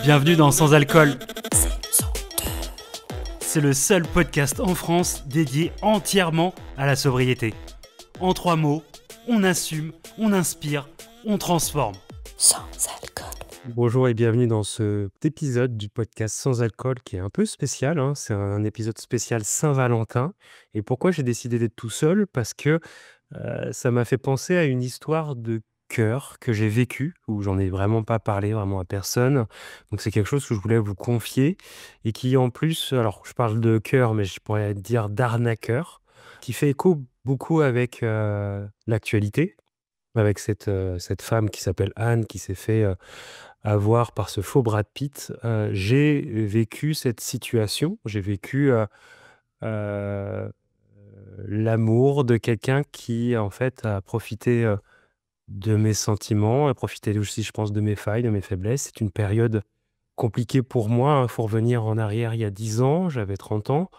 Bienvenue dans Sans Alcool. C'est le seul podcast en France dédié entièrement à la sobriété. En 3 mots, on assume, on inspire, on transforme. Sans alcool. Bonjour et bienvenue dans cet épisode du podcast Sans Alcool qui est un peu spécial, hein. C'est un épisode spécial Saint-Valentin. Et pourquoi j'ai décidé d'être tout seul? Parce que ça m'a fait penser à une histoire de cœur que j'ai vécue, où j'en ai vraiment pas parlé vraiment à personne. Donc c'est quelque chose que je voulais vous confier et qui en plus, alors je parle de cœur, mais je pourrais dire d'arnaqueur, qui fait écho beaucoup avec l'actualité, avec cette femme qui s'appelle Anne, qui s'est fait avoir par ce faux Brad Pitt. J'ai vécu cette situation. J'ai vécu, heu, l'amour de quelqu'un qui, en fait, a profité, de mes sentiments, a profité aussi, je pense, de mes failles, de mes faiblesses. C'est une période compliquée pour moi, hein. Il faut revenir en arrière il y a 10 ans, j'avais 30 ans.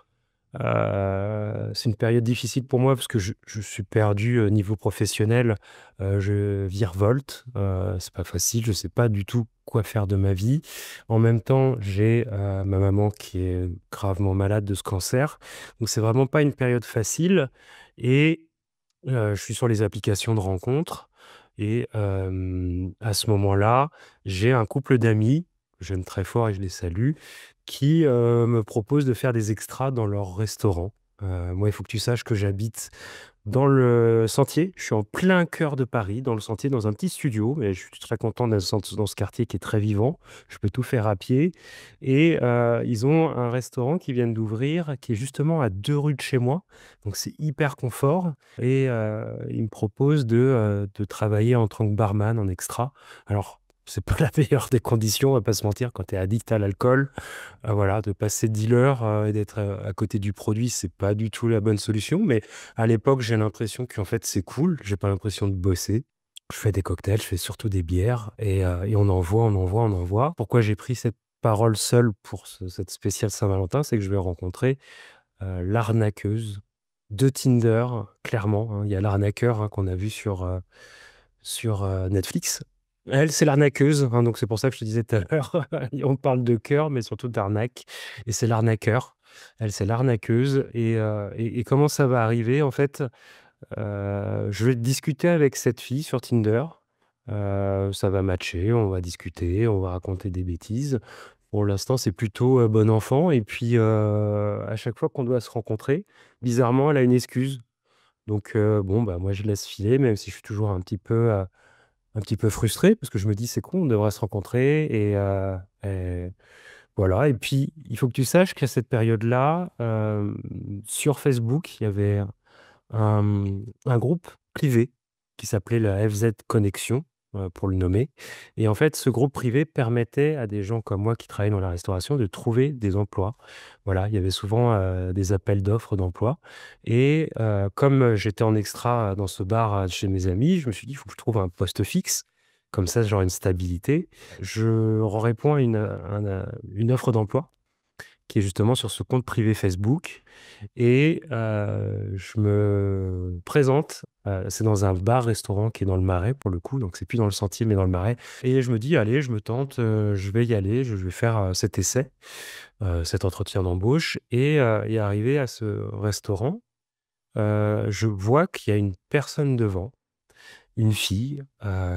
C'est une période difficile pour moi parce que je suis perdu, niveau professionnel, je virevolte, c'est pas facile, je sais pas du tout quoi faire de ma vie. En même temps, j'ai, ma maman qui est gravement malade de ce cancer, donc c'est vraiment pas une période facile et je suis sur les applications de rencontres et à ce moment-là, j'ai un couple d'amis, que j'aime très fort et je les salue, qui, me proposent de faire des extras dans leur restaurant. Moi, il faut que tu saches que j'habite dans le Sentier. Je suis en plein cœur de Paris, dans le Sentier, dans un petit studio, mais je suis très content d'être dans ce quartier qui est très vivant. Je peux tout faire à pied et ils ont un restaurant qui vient d'ouvrir, qui est justement à 2 rues de chez moi, donc c'est hyper confort et ils me proposent de travailler en tant que barman en extra. Alors, c'est pas la meilleure des conditions, on va pas se mentir, quand tu es addict à l'alcool. Voilà, de passer dealer, et d'être, à côté du produit, c'est pas du tout la bonne solution. Mais à l'époque, j'ai l'impression qu'en fait, c'est cool. J'ai pas l'impression de bosser. Je fais des cocktails, je fais surtout des bières et on envoie, on envoie, on envoie. Pourquoi j'ai pris cette parole seule pour cette spéciale Saint-Valentin? C'est que je vais rencontrer, l'arnaqueuse de Tinder, clairement, hein. Il y a l'arnaqueur, hein, qu'on a vu sur Netflix. Elle, c'est l'arnaqueuse, hein, donc c'est pour ça que je te disais tout à l'heure, on parle de cœur, mais surtout d'arnaque et c'est l'arnaqueur. Elle, c'est l'arnaqueuse et comment ça va arriver? En fait, je vais discuter avec cette fille sur Tinder, ça va matcher, on va discuter, on va raconter des bêtises. Pour l'instant, c'est plutôt, bon enfant et puis, à chaque fois qu'on doit se rencontrer, bizarrement, elle a une excuse. Donc bon, bah, moi, je laisse filer, même si je suis toujours un petit peu frustré parce que je me dis: «C'est con, on devrait se rencontrer» et voilà et puis il faut que tu saches qu'à cette période-là, sur Facebook, il y avait un groupe privé qui s'appelait la FZ Connexion, pour le nommer et en fait, ce groupe privé permettait à des gens comme moi qui travaillent dans la restauration de trouver des emplois. Voilà, il y avait souvent, des appels d'offres d'emploi et comme j'étais en extra dans ce bar, chez mes amis, je me suis dit: «Il faut que je trouve un poste fixe, comme ça j'aurai une stabilité». Je réponds à une offre d'emploi qui est justement sur ce compte privé Facebook et je me présente, c'est dans un bar-restaurant qui est dans le Marais pour le coup, donc c'est plus dans le Sentier, mais dans le Marais et je me dis: «Allez, je me tente, je vais y aller, je vais faire, cet essai, cet entretien d'embauche» et arrivé à ce restaurant, je vois qu'il y a une personne devant, une fille,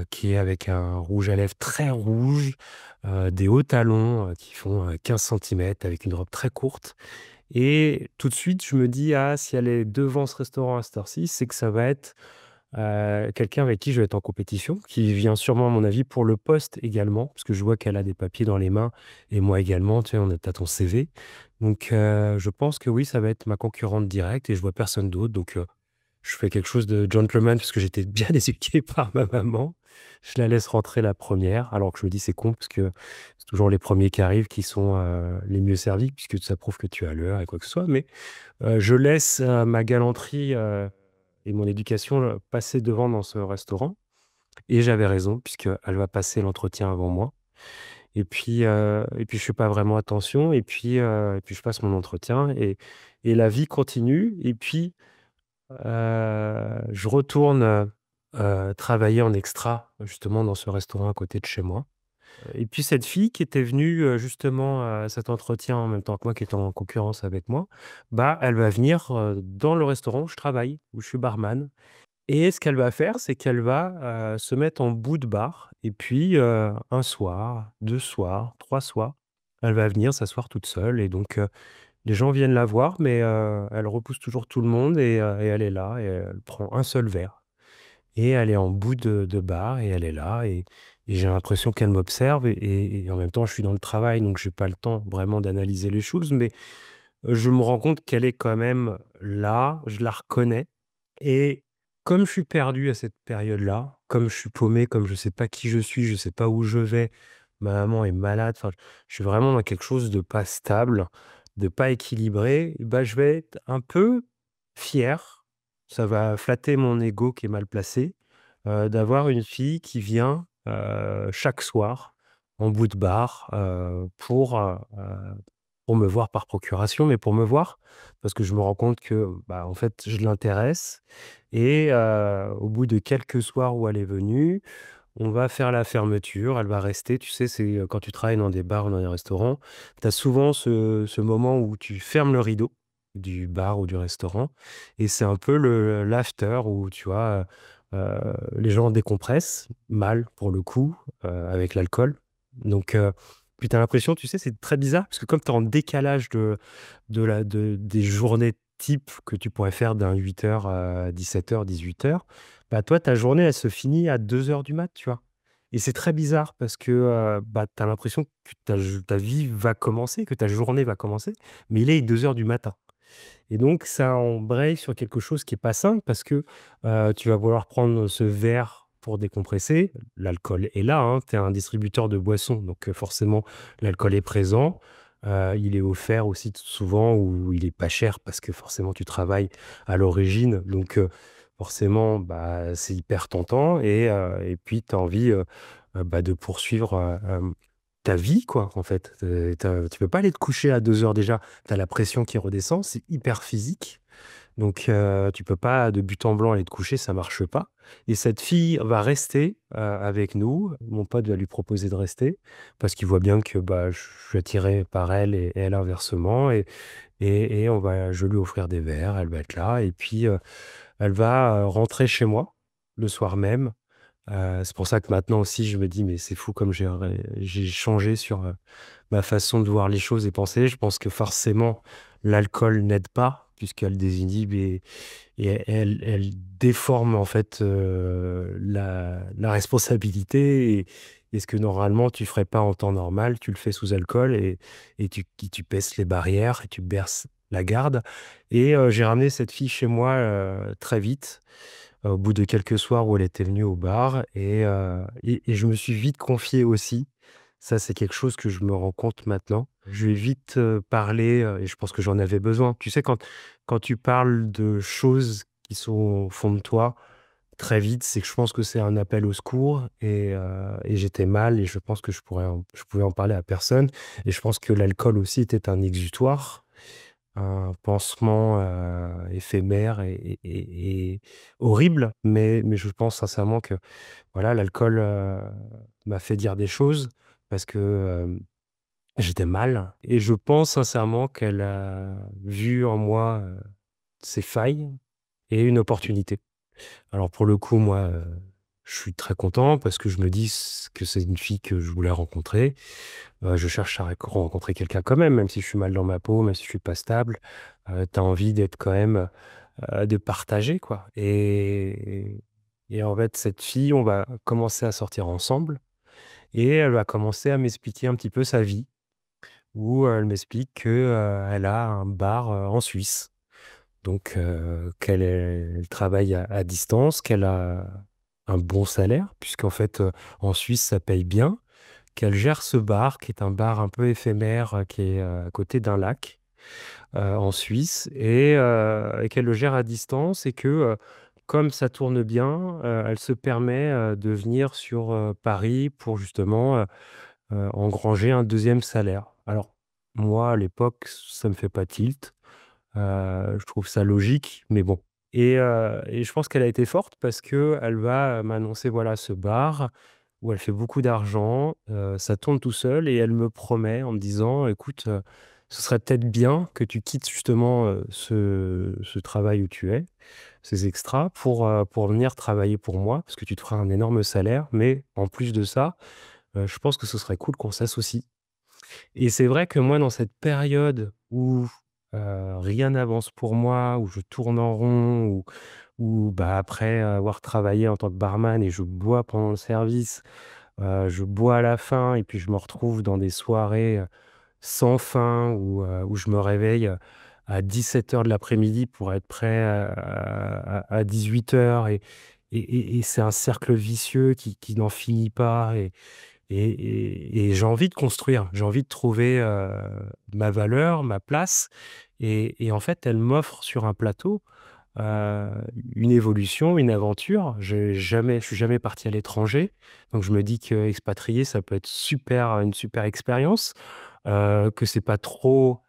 qui est avec un rouge à lèvres très rouge, des hauts talons, qui font, 15 centimètres avec une robe très courte et tout de suite, je me dis: «Ah, si elle est devant ce restaurant à cette heure-ci, c'est que ça va être, quelqu'un avec qui je vais être en compétition, qui vient sûrement, à mon avis, pour le poste également». Parce que je vois qu'elle a des papiers dans les mains et moi également, tu sais, on a tu ton CV. Donc je pense que oui, ça va être ma concurrente directe et je vois personne d'autre. Donc je fais quelque chose de gentleman parce que j'étais bien éduqué par ma maman. Je la laisse rentrer la première, alors que je me dis: «C'est con» parce que c'est toujours les premiers qui arrivent qui sont, les mieux servis puisque ça prouve que tu es à l'heure et quoi que ce soit. Mais, je laisse, ma galanterie, et mon éducation, passer devant dans ce restaurant et j'avais raison puisqu'elle va passer l'entretien avant moi et puis je fais pas vraiment attention et puis je passe mon entretien et la vie continue et puis je retourne, travailler en extra, justement dans ce restaurant à côté de chez moi Et puis cette fille qui était venue, justement à cet entretien en même temps que moi, qui était en concurrence avec moi, bah, elle va venir, dans le restaurant où je travaille, où je suis barman. Et ce qu'elle va faire, c'est qu'elle va, se mettre en bout de bar et puis, 1 soir, 2 soirs, 3 soirs, elle va venir s'asseoir toute seule et donc, les gens viennent la voir mais, elle repousse toujours tout le monde et elle est là et elle prend un seul verre et elle est en bout de bar et elle est là et j'ai l'impression qu'elle m'observe et en même temps, je suis dans le travail donc j'ai pas le temps vraiment d'analyser les choses mais, je me rends compte qu'elle est quand même là, je la reconnais et comme je suis perdu à cette période-là, comme je suis paumé, comme je sais pas qui je sais pas où je vais, ma maman est malade, enfin, je suis vraiment dans quelque chose de pas stable, de pas équilibré, bah, je vais être un peu fier, ça va flatter mon ego qui est mal placé, d'avoir une fille qui vient, chaque soir en bout de bar, pour me voir par procuration, mais pour me voir, parce que je me rends compte que, bah, en fait, je l'intéresse et au bout de quelques soirs où elle est venue, on va faire la fermeture. Elle va rester, tu sais, c'est, quand tu travailles dans des bars ou dans des restaurants, tu as souvent ce moment où tu fermes le rideau du bar ou du restaurant et c'est un peu le l'after où, tu vois, les gens décompressent, mal pour le coup, avec l'alcool. Donc puis tu as l'impression, tu sais, c'est très bizarre parce que comme tu es en décalage des journées type que tu pourrais faire d'un 8 heures à 17 heures, 18 heures, bah, toi, ta journée, elle se finit à 2 heures du mat, tu vois? Et c'est très bizarre parce que, bah, tu as l'impression que ta vie va commencer, que ta journée va commencer, mais il est 2 heures du matin. Et donc ça embraye sur quelque chose qui est pas simple parce que, tu vas vouloir prendre ce verre pour décompresser. L'alcool est là, hein, tu es un distributeur de boissons, donc forcément l'alcool est présent. Il est offert aussi souvent ou il est pas cher parce que forcément tu travailles à l'origine, donc forcément, bah, c'est hyper tentant et puis tu as envie, bah, de poursuivre, ta vie quoi, en fait. Tu peux pas aller te coucher à 2 heures déjà, tu as la pression qui redescend, c'est hyper physique, donc tu peux pas de but en blanc aller te coucher, ça marche pas et cette fille va rester, avec nous. Mon pote va lui proposer de rester parce qu'il voit bien que, bah, je suis attiré par elle et elle inversement et je vais lui offrir des verres, elle va être là et puis, elle va, rentrer chez moi le soir même. C'est pour ça que maintenant aussi je me dis: «Mais c'est fou comme j'ai changé sur, ma façon de voir les choses et penser». Je pense que forcément l'alcool n'aide pas puisqu'elle désinhibe et elle déforme en fait, la responsabilité et ce que normalement tu ferais pas en temps normal, tu le fais sous alcool et tu baisses les barrières et tu berces la garde et j'ai ramené cette fille chez moi, très vite, au bout de quelques soirs où elle était venue au bar et je me suis vite confié aussi. Ça, c'est quelque chose que je me rends compte maintenant. Je lui ai vite, parlé, et je pense que j'en avais besoin. Tu sais, quand tu parles de choses qui sont au fond de toi, très vite, c'est que je pense que c'est un appel au secours et j'étais mal et je pense que je pouvais en parler à personne et je pense que l'alcool aussi était un exutoire. Un pansement, éphémère et horrible, mais je pense sincèrement que, voilà, l'alcool, m'a fait dire des choses parce que, j'étais mal et je pense sincèrement qu'elle a vu en moi, ses failles et une opportunité. Alors pour le coup, moi, je suis très content parce que je me dis que c'est une fille que je voulais rencontrer. Je cherche à rencontrer quelqu'un quand même, même si je suis mal dans ma peau, même si je suis pas stable. Tu as envie d'être quand même, de partager quoi et en fait, cette fille, on va commencer à sortir ensemble et elle va commencer à m'expliquer un petit peu sa vie où elle m'explique que, elle a un bar, en Suisse. Donc elle travaille à distance, qu'elle a un bon salaire puisqu'en fait, en Suisse, ça paye bien, qu'elle gère ce bar qui est un bar un peu éphémère, qui est, à côté d'un lac, en Suisse et qu'elle le gère à distance et que, comme ça tourne bien, elle se permet, de venir sur, Paris pour justement, engranger un deuxième salaire. Alors moi, à l'époque, ça me fait pas tilt. Je trouve ça logique, mais bon et je pense qu'elle a été forte parce qu'elle va, m'annoncer, voilà, ce bar. où elle fait beaucoup d'argent, ça tourne tout seul et elle me promet en me disant: «Écoute, ce serait peut-être bien que tu quittes justement, ce travail où tu es, ces extras pour venir travailler pour moi, parce que tu te feras un énorme salaire, mais en plus de ça, je pense que ce serait cool qu'on s'associe». Et c'est vrai que moi, dans cette période où, rien n'avance pour moi, où je tourne en rond, où, bah, après avoir travaillé en tant que barman et je bois pendant le service, je bois à la fin et puis je me retrouve dans des soirées, sans fin où je me réveille, à 17 heures de l'après-midi pour être prêt à 18 heures et c'est un cercle vicieux qui n'en finit pas et j'ai envie de construire, j'ai envie de trouver, ma valeur, ma place et en fait, elle m'offre sur un plateau, heu, une évolution, une aventure. Je suis jamais parti à l'étranger, donc je me dis qu'expatrié, ça peut être une super expérience, que c'est pas trop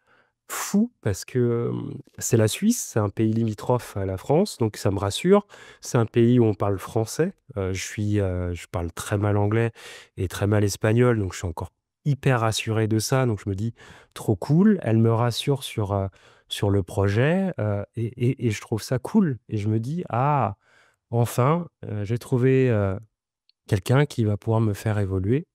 fou parce que, c'est la Suisse, c'est un pays limitrophe à la France, donc ça me rassure. C'est un pays où on parle français, je parle très mal anglais et très mal espagnol, donc je suis encore hyper rassuré de ça, donc je me dis: «Trop cool». Elle me rassure sur le projet, et je trouve ça cool et je me dis: «Ah, enfin, j'ai trouvé, quelqu'un qui va pouvoir me faire évoluer».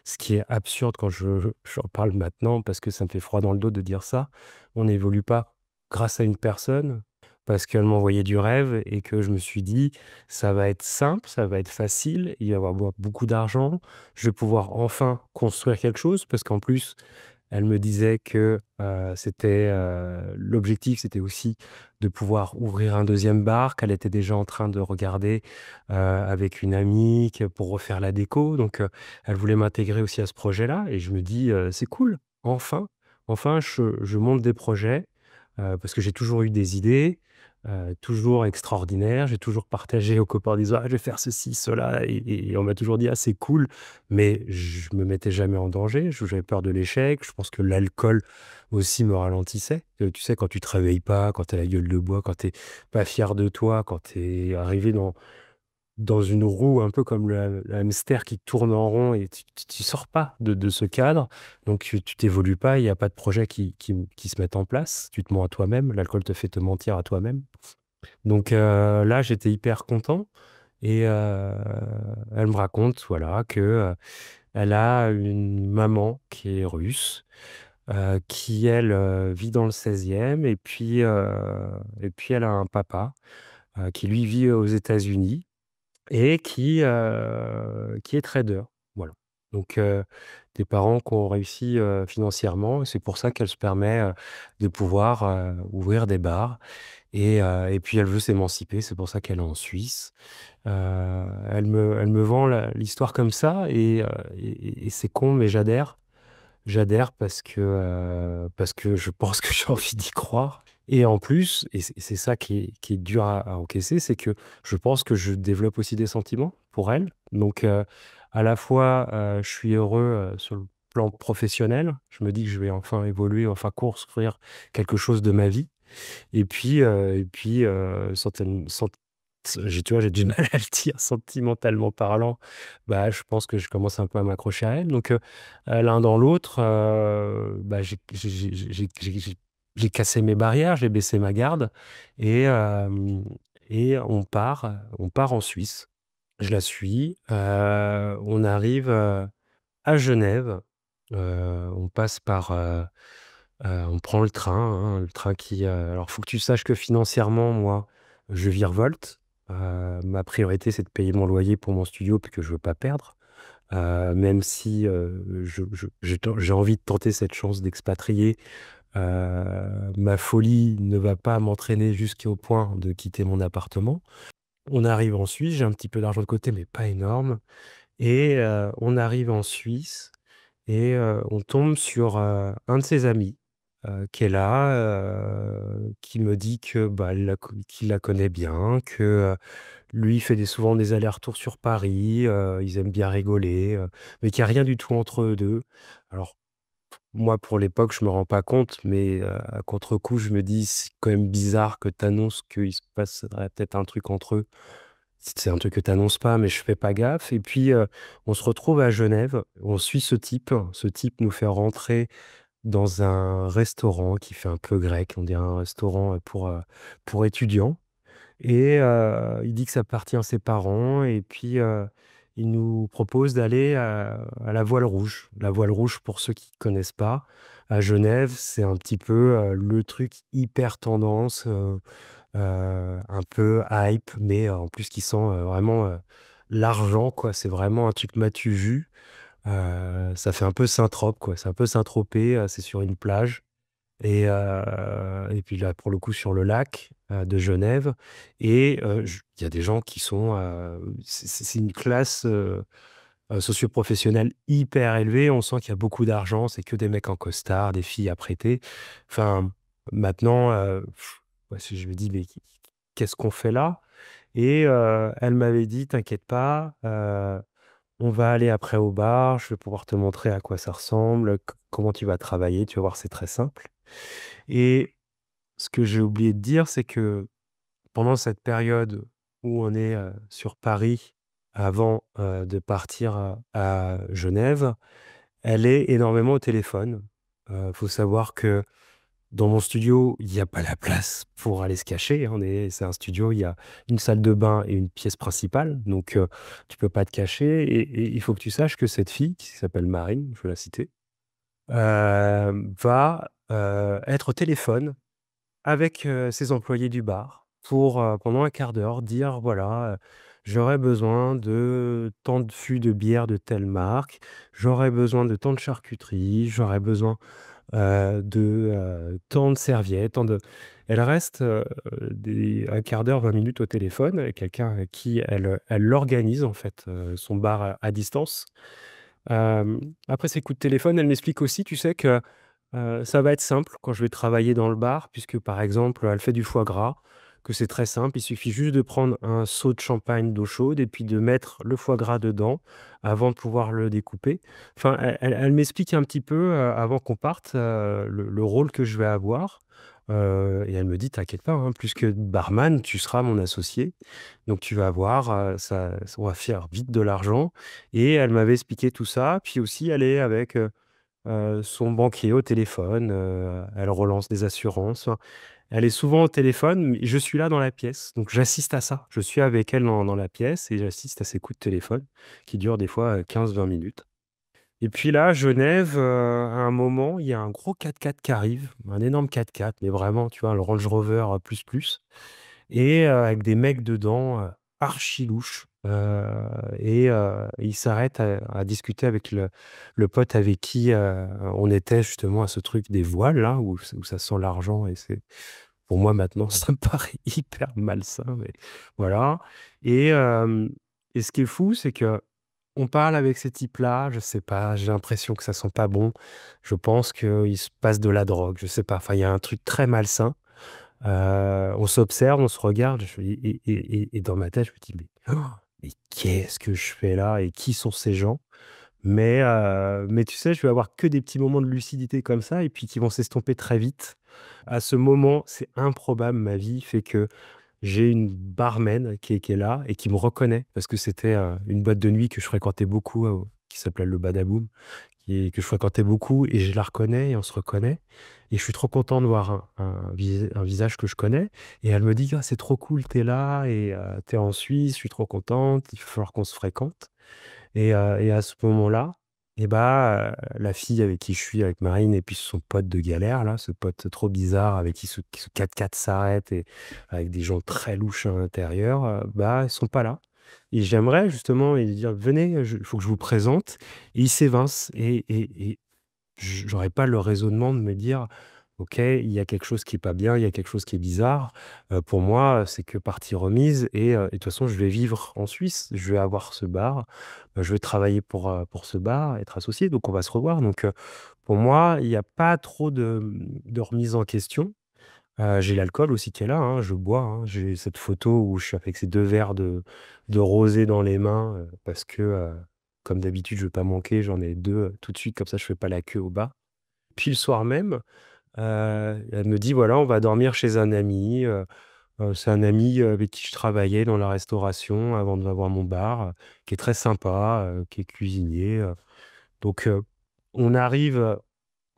Ce qui est absurde quand j'en parle maintenant parce que ça me fait froid dans le dos de dire ça. On n'évolue pas grâce à une personne, parce qu'elle m'envoyait du rêve et que je me suis dit: «Ça va être simple, ça va être facile, il va y avoir beaucoup d'argent, je vais pouvoir enfin construire quelque chose». Parce qu'en plus, elle me disait que, l'objectif, c'était aussi de pouvoir ouvrir un deuxième bar, qu'elle était déjà en train de regarder, avec une amie que pour refaire la déco. Donc, elle voulait m'intégrer aussi à ce projet-là et je me dis: «C'est cool, enfin, enfin je monte des projets», parce que j'ai toujours eu des idées, toujours extraordinaires. J'ai toujours partagé aux copains en disant: «Ah, je vais faire ceci, cela» et on m'a toujours dit: «Ah, c'est cool». Mais je me mettais jamais en danger, j'avais peur de l'échec. Je pense que l'alcool aussi me ralentissait. Tu sais, quand tu te réveilles pas, quand tu as la gueule de bois, quand tu es pas fier de toi, quand tu es arrivé dans une roue un peu comme le hamster qui tourne en rond et tu sors pas de ce cadre. Donc tu t'évolues pas, il y a pas de projet qui se mettent en place. Tu te mens à toi-même, l'alcool te fait te mentir à toi-même. Donc là, j'étais hyper content et elle me raconte, voilà, que, elle a une maman qui est russe, qui elle, vit dans le 16e et puis elle a un papa, qui lui vit aux États-Unis et qui est trader. Voilà. Donc des parents qui ont réussi, financièrement et c'est pour ça qu'elle se permet, de pouvoir, ouvrir des bars et puis elle veut s'émanciper, c'est pour ça qu'elle est en Suisse. Elle me vend l'histoire comme ça et c'est con mais j'adhère. J'adhère parce que je pense que j'ai envie d'y croire et en plus c'est ça qui est dur à encaisser, c'est que je pense que je développe aussi des sentiments pour elle. Donc à la fois, je suis heureux, sur le plan professionnel. Je me dis que je vais enfin évoluer, enfin construire quelque chose de ma vie certaines sent tu vois, j'ai du mal à le dire, sentimentalement parlant, bah, je pense que je commence un peu à m'accrocher à elle. Donc l'un dans l'autre, bah, j'ai cassé mes barrières, j'ai baissé ma garde et on part en Suisse. Je la suis, on arrive, à Genève, on passe par, on prend le train, hein, le train alors faut que tu saches que financièrement, moi, je virevolte. Ma priorité, c'est de payer mon loyer pour mon studio puis que je veux pas perdre. Même si, j'ai envie de tenter cette chance d'expatrier, ma folie ne va pas m'entraîner jusqu'au point de quitter mon appartement. On arrive en Suisse, j'ai un petit peu d'argent de côté, mais pas énorme et on arrive en Suisse et on tombe sur, un de ses amis, qui est là, qui me dit que, bah, qu'il la connaît bien, que, lui, il fait souvent des allers-retours sur Paris, ils aiment bien rigoler, mais qu'il y a rien du tout entre eux 2. Alors moi, pour l'époque, je me rends pas compte, mais à contre-coup, je me dis: «C'est quand même bizarre que tu annonces qu'il se passerait peut-être un truc entre eux». c'est un truc que tu annonces pas, mais je fais pas gaffe et puis, on se retrouve à Genève. On suit ce type. Ce type nous fait rentrer dans un restaurant qui fait un peu grec. On dirait un restaurant, pour étudiants et il dit que ça appartient à ses parents et puis, il nous propose d'aller à la Voile Rouge. La Voile Rouge, pour ceux qui connaissent pas, à Genève, c'est un petit peu, le truc hyper tendance, un peu hype, mais en plus qui sent, vraiment, l'argent, quoi. C'est vraiment un truc m'as-tu vu? Ça fait un peu Saint-Trope, quoi. C'est un peu Saint-Tropez, c'est sur une plage et puis là, pour le coup, sur le lac, de Genève et j il y a des gens qui sont, c'est une classe, socio-professionnelle hyper élevée. On sent qu'il y a beaucoup d'argent, c'est que des mecs en costard, des filles apprêtées. Enfin, maintenant, ouais, si je me dis: «Mais qu'est-ce qu'on fait là?» et elle m'avait dit: «T'inquiète pas, on va aller après au bar, je vais pouvoir te montrer à quoi ça ressemble, comment tu vas travailler, tu vas voir, c'est très simple» et ce que j'ai oublié de dire, c'est que pendant cette période où on est, sur Paris avant, de partir à Genève, elle est énormément au téléphone. Faut savoir que dans mon studio, il y a pas la place pour aller se cacher, hein. C'est un studio, il y a une salle de bain et une pièce principale, donc tu peux pas te cacher et il faut que tu saches que cette fille, qui s'appelle Marine, je vais la citer, va, être au téléphone avec, ses employés du bar pour, pendant un quart d'heure dire: «Voilà, j'aurais besoin de tant de fûts de bière de telle marque, j'aurais besoin de tant de charcuterie, j'aurais besoin, de, tant de serviettes, tant de». Elle reste, des 1/4 d'heure, 20 minutes au téléphone avec quelqu'un avec qui elle organise en fait, son bar à distance. Après ces coups de téléphone, elle m'explique aussi, tu sais, que ça va être simple quand je vais travailler dans le bar puisque, par exemple, elle fait du foie gras, que c'est très simple. Il suffit juste de prendre un seau de champagne d'eau chaude et puis de mettre le foie gras dedans avant de pouvoir le découper. Enfin, elle m'explique un petit peu, avant qu'on parte, le rôle que je vais avoir, et elle me dit: «T'inquiète pas, hein, plus que barman, tu seras mon associé, donc tu vas voir, ça on va faire vite de l'argent» et elle m'avait expliqué tout ça. Puis aussi, elle est avec, son banquier au téléphone, elle relance des assurances. Enfin, elle est souvent au téléphone, mais je suis là dans la pièce, donc j'assiste à ça. Je suis avec elle dans la pièce et j'assiste à ces coups de téléphone qui durent des fois, 15-20 minutes et puis là, Genève, à un moment, il y a un gros 4x4 qui arrive, un énorme 4x4, mais vraiment, tu vois, le Range Rover, plus et avec des mecs dedans, archi louches, et ils s'arrêtent à discuter avec le pote avec qui, on était justement à ce truc des voiles là, où ça sent l'argent et c'est pour moi maintenant ça me paraît hyper malsain, mais voilà et et ce qui est fou, c'est qu'on parle avec ces types-là, je sais pas, j'ai l'impression que ça sent pas bon. Je pense qu'il se passe de la drogue, je sais pas, enfin il y a un truc très malsain. On s'observe, on se regarde, je et dans ma tête, je me dis: «Mais qu'est-ce que je fais là et qui sont ces gens?» mais tu sais, je vais avoir que des petits moments de lucidité comme ça et puis qui vont s'estomper très vite. À ce moment, c'est improbable, ma vie fait que j'ai une barman qui est là et qui me reconnaît parce que c'était, une boîte de nuit que je fréquentais beaucoup, qui s'appelait le Badaboum que je fréquentais beaucoup et je la reconnais et on se reconnaît et je suis trop content de voir un visage que je connais et elle me dit: «Ah, c'est trop cool, tu es là et tu es en Suisse, je suis trop contente, il va falloir qu'on se fréquente» et à ce moment-là et bah, la fille avec qui je suis, avec Marine et puis son pote de galère là, ce pote trop bizarre avec qui ce 4x4 s'arrête et avec des gens très louches à l'intérieur, bah, ils sont pas là et j'aimerais justement lui dire: «Venez, il faut que je vous présente» et ils s'évincent et j'aurais pas le raisonnement de me dire: «OK, il y a quelque chose qui est pas bien, il y a quelque chose qui est bizarre». Pour moi, c'est que partie remise et de toute façon, je vais vivre en Suisse, je vais avoir ce bar, je vais travailler pour ce bar, être associé, donc on va se revoir. Donc pour moi, il y a pas trop de remise en question. J'ai l'alcool aussi qui est là, hein, je bois, hein. J'ai cette photo où je suis avec ces 2 verres de rosé dans les mains, parce que, comme d'habitude, je veux pas manquer, j'en ai 2 tout de suite, comme ça je fais pas la queue au bar. Puis le soir même, elle me dit: «Voilà, on va dormir chez un ami, C'est un ami, avec qui je travaillais dans la restauration avant d'avoir mon bar, qui est très sympa, qui est cuisinier, donc on arrive,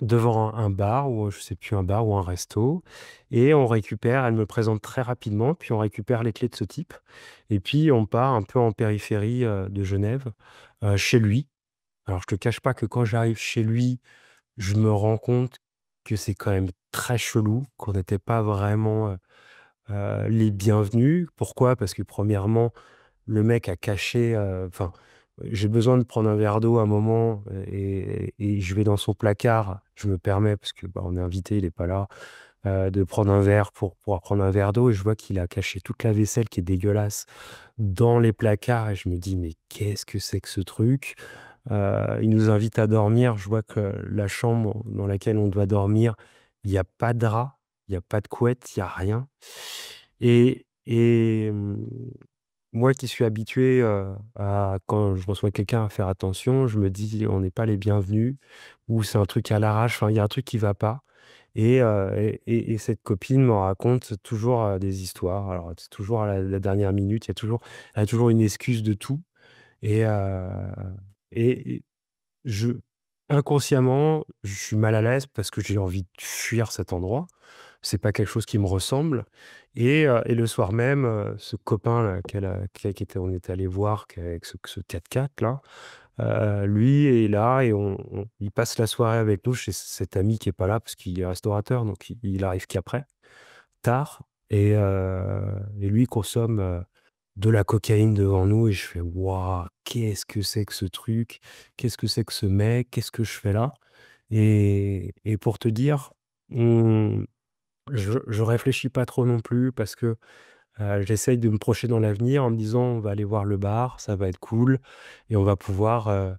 devant un bar ou je sais plus, un bar ou un resto et on récupère elle me présente très rapidement, puis on récupère les clés de ce type et puis on part un peu en périphérie, de Genève, chez lui. Alors je te cache pas que quand j'arrive chez lui, je me rends compte que c'est quand même très chelou, qu'on n'était pas vraiment, les bienvenus. Pourquoi? Parce que premièrement, le mec a caché, enfin, j'ai besoin de prendre un verre d'eau à un moment, et je vais dans son placard. Je me permets parce que, bah, on est invité, il est pas là, de prendre un verre pour pouvoir prendre un verre d'eau et je vois qu'il a caché toute la vaisselle qui est dégueulasse dans les placards et je me dis: «Mais qu'est-ce que c'est que ce truc?» Il nous invite à dormir. Je vois que la chambre dans laquelle on doit dormir, il y a pas de drap, il y a pas de couette, il y a rien et moi qui suis habitué, à quand je reçois quelqu'un à faire attention, je me dis: «On n'est pas les bienvenus» ou c'est un truc à l'arrache, enfin il y a un truc qui va pas et cette copine me raconte toujours, des histoires. Alors c'est toujours à la dernière minute, il y a toujours elle a toujours une excuse de tout et heu et je inconsciemment, je suis mal à l'aise parce que j'ai envie de fuir cet endroit. C'est pas quelque chose qui me ressemble et le soir même, ce copain-là qui était on était allé voir avec ce 4x4 là, lui est là et on il passe la soirée avec nous chez cet ami qui est pas là parce qu'il est restaurateur, donc il arrive qu'après, tard et lui consomme, de la cocaïne devant nous et je fais: «Waouh, qu'est-ce que c'est que ce truc? Qu'est-ce que c'est que ce mec? Qu'est-ce que je fais là?» et pour te dire, mmh, je réfléchis pas trop non plus parce que, j'essaye de me projeter dans l'avenir en me disant: «On va aller voir le bar, ça va être cool et on va pouvoir,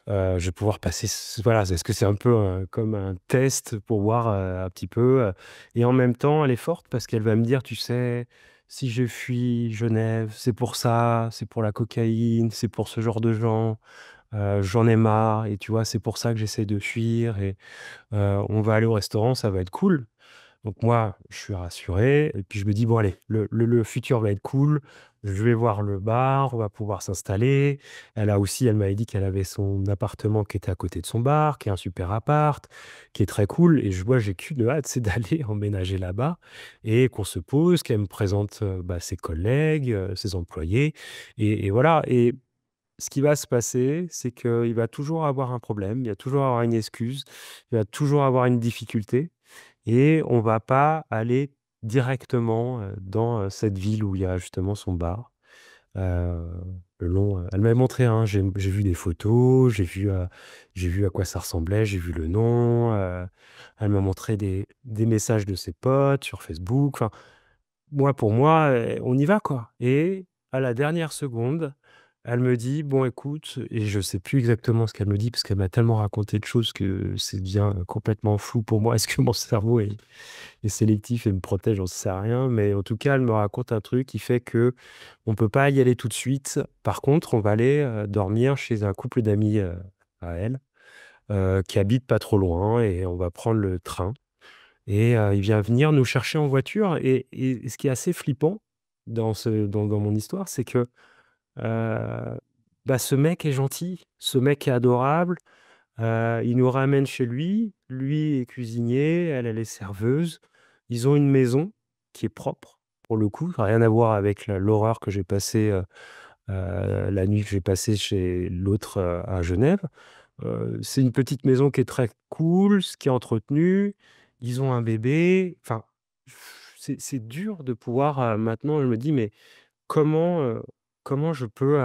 je vais pouvoir passer ce voilà, est-ce que c'est un peu, comme un test pour voir, un petit peu, et en même temps, elle est forte parce qu'elle va me dire: «Tu sais, si je fuis Genève, c'est pour ça, c'est pour la cocaïne, c'est pour ce genre de gens, j'en ai marre et tu vois, c'est pour ça que j'essaie de fuir et on va aller au restaurant, ça va être cool». Donc moi, je suis rassuré et puis je me dis: «Bon allez, le futur va être cool, je vais voir le bar, on va pouvoir s'installer». Elle m'avait dit qu'elle avait son appartement qui était à côté de son bar, qui est un super appart, qui est très cool et j'ai qu'une hâte, c'est d'aller emménager là-bas et qu'on se pose, qu'elle me présente, bah, ses collègues, ses employés et voilà et ce qui va se passer, c'est qu'il va toujours avoir un problème, il va toujours avoir une excuse, il va toujours avoir une difficulté et on va pas aller directement, dans, cette ville où il y a justement son bar. Heu, elle m'avait montré, hein, j'ai vu des photos, j'ai vu à quoi ça ressemblait, j'ai vu le nom, elle m'a montré des messages de ses potes sur Facebook. Enfin, moi, pour moi, on y va, quoi et à la dernière seconde, elle me dit: «Bon écoute» et je sais plus exactement ce qu'elle me dit parce qu'elle m'a tellement raconté de choses que c'est devient, complètement flou pour moi. Est-ce que mon cerveau est sélectif et me protège? J'en sais rien, mais en tout cas, elle me raconte un truc qui fait que on peut pas y aller tout de suite. Par contre, on va aller, dormir chez un couple d'amis, à elle, qui habitent pas trop loin et on va prendre le train et il vient venir nous chercher en voiture et ce qui est assez flippant dans mon histoire, c'est que, heu, bah, ce mec est gentil, ce mec est adorable, il nous ramène chez lui. Lui est cuisinier, elle est serveuse. Ils ont une maison qui est propre, pour le coup, rien à voir avec l'horreur que j'ai passée, la nuit que j'ai passée chez l'autre, à Genève. C'est une petite maison qui est très cool, qui est entretenue. Ils ont un bébé. Enfin, c'est dur de pouvoir, maintenant je me dis: «Mais comment, comment je peux,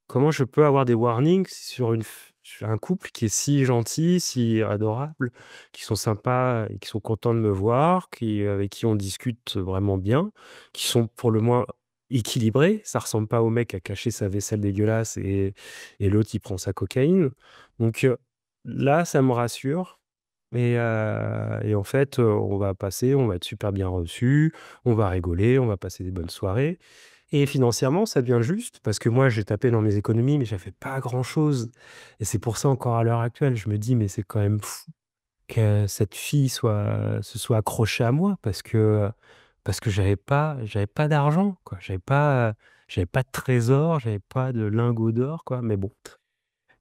comment je peux avoir des warnings sur sur un couple qui est si gentil, si adorable, qui sont sympas et qui sont contents de me voir, avec qui on discute vraiment bien, qui sont pour le moins équilibrés. Ça ressemble pas au mec qui a caché sa vaisselle dégueulasse et l'autre il prend sa cocaïne. Donc là, ça me rassure et en fait, on va être super bien reçus, on va rigoler, on va passer des bonnes soirées et financièrement, ça devient juste parce que moi, j'ai tapé dans mes économies, mais j'avais pas grand-chose et c'est pour ça encore à l'heure actuelle, je me dis: «Mais c'est quand même fou que cette fille se soit accrochée à moi» parce que, parce que j'avais pas d'argent, quoi. J'avais pas de trésor, j'avais pas de lingots d'or, quoi. Mais bon.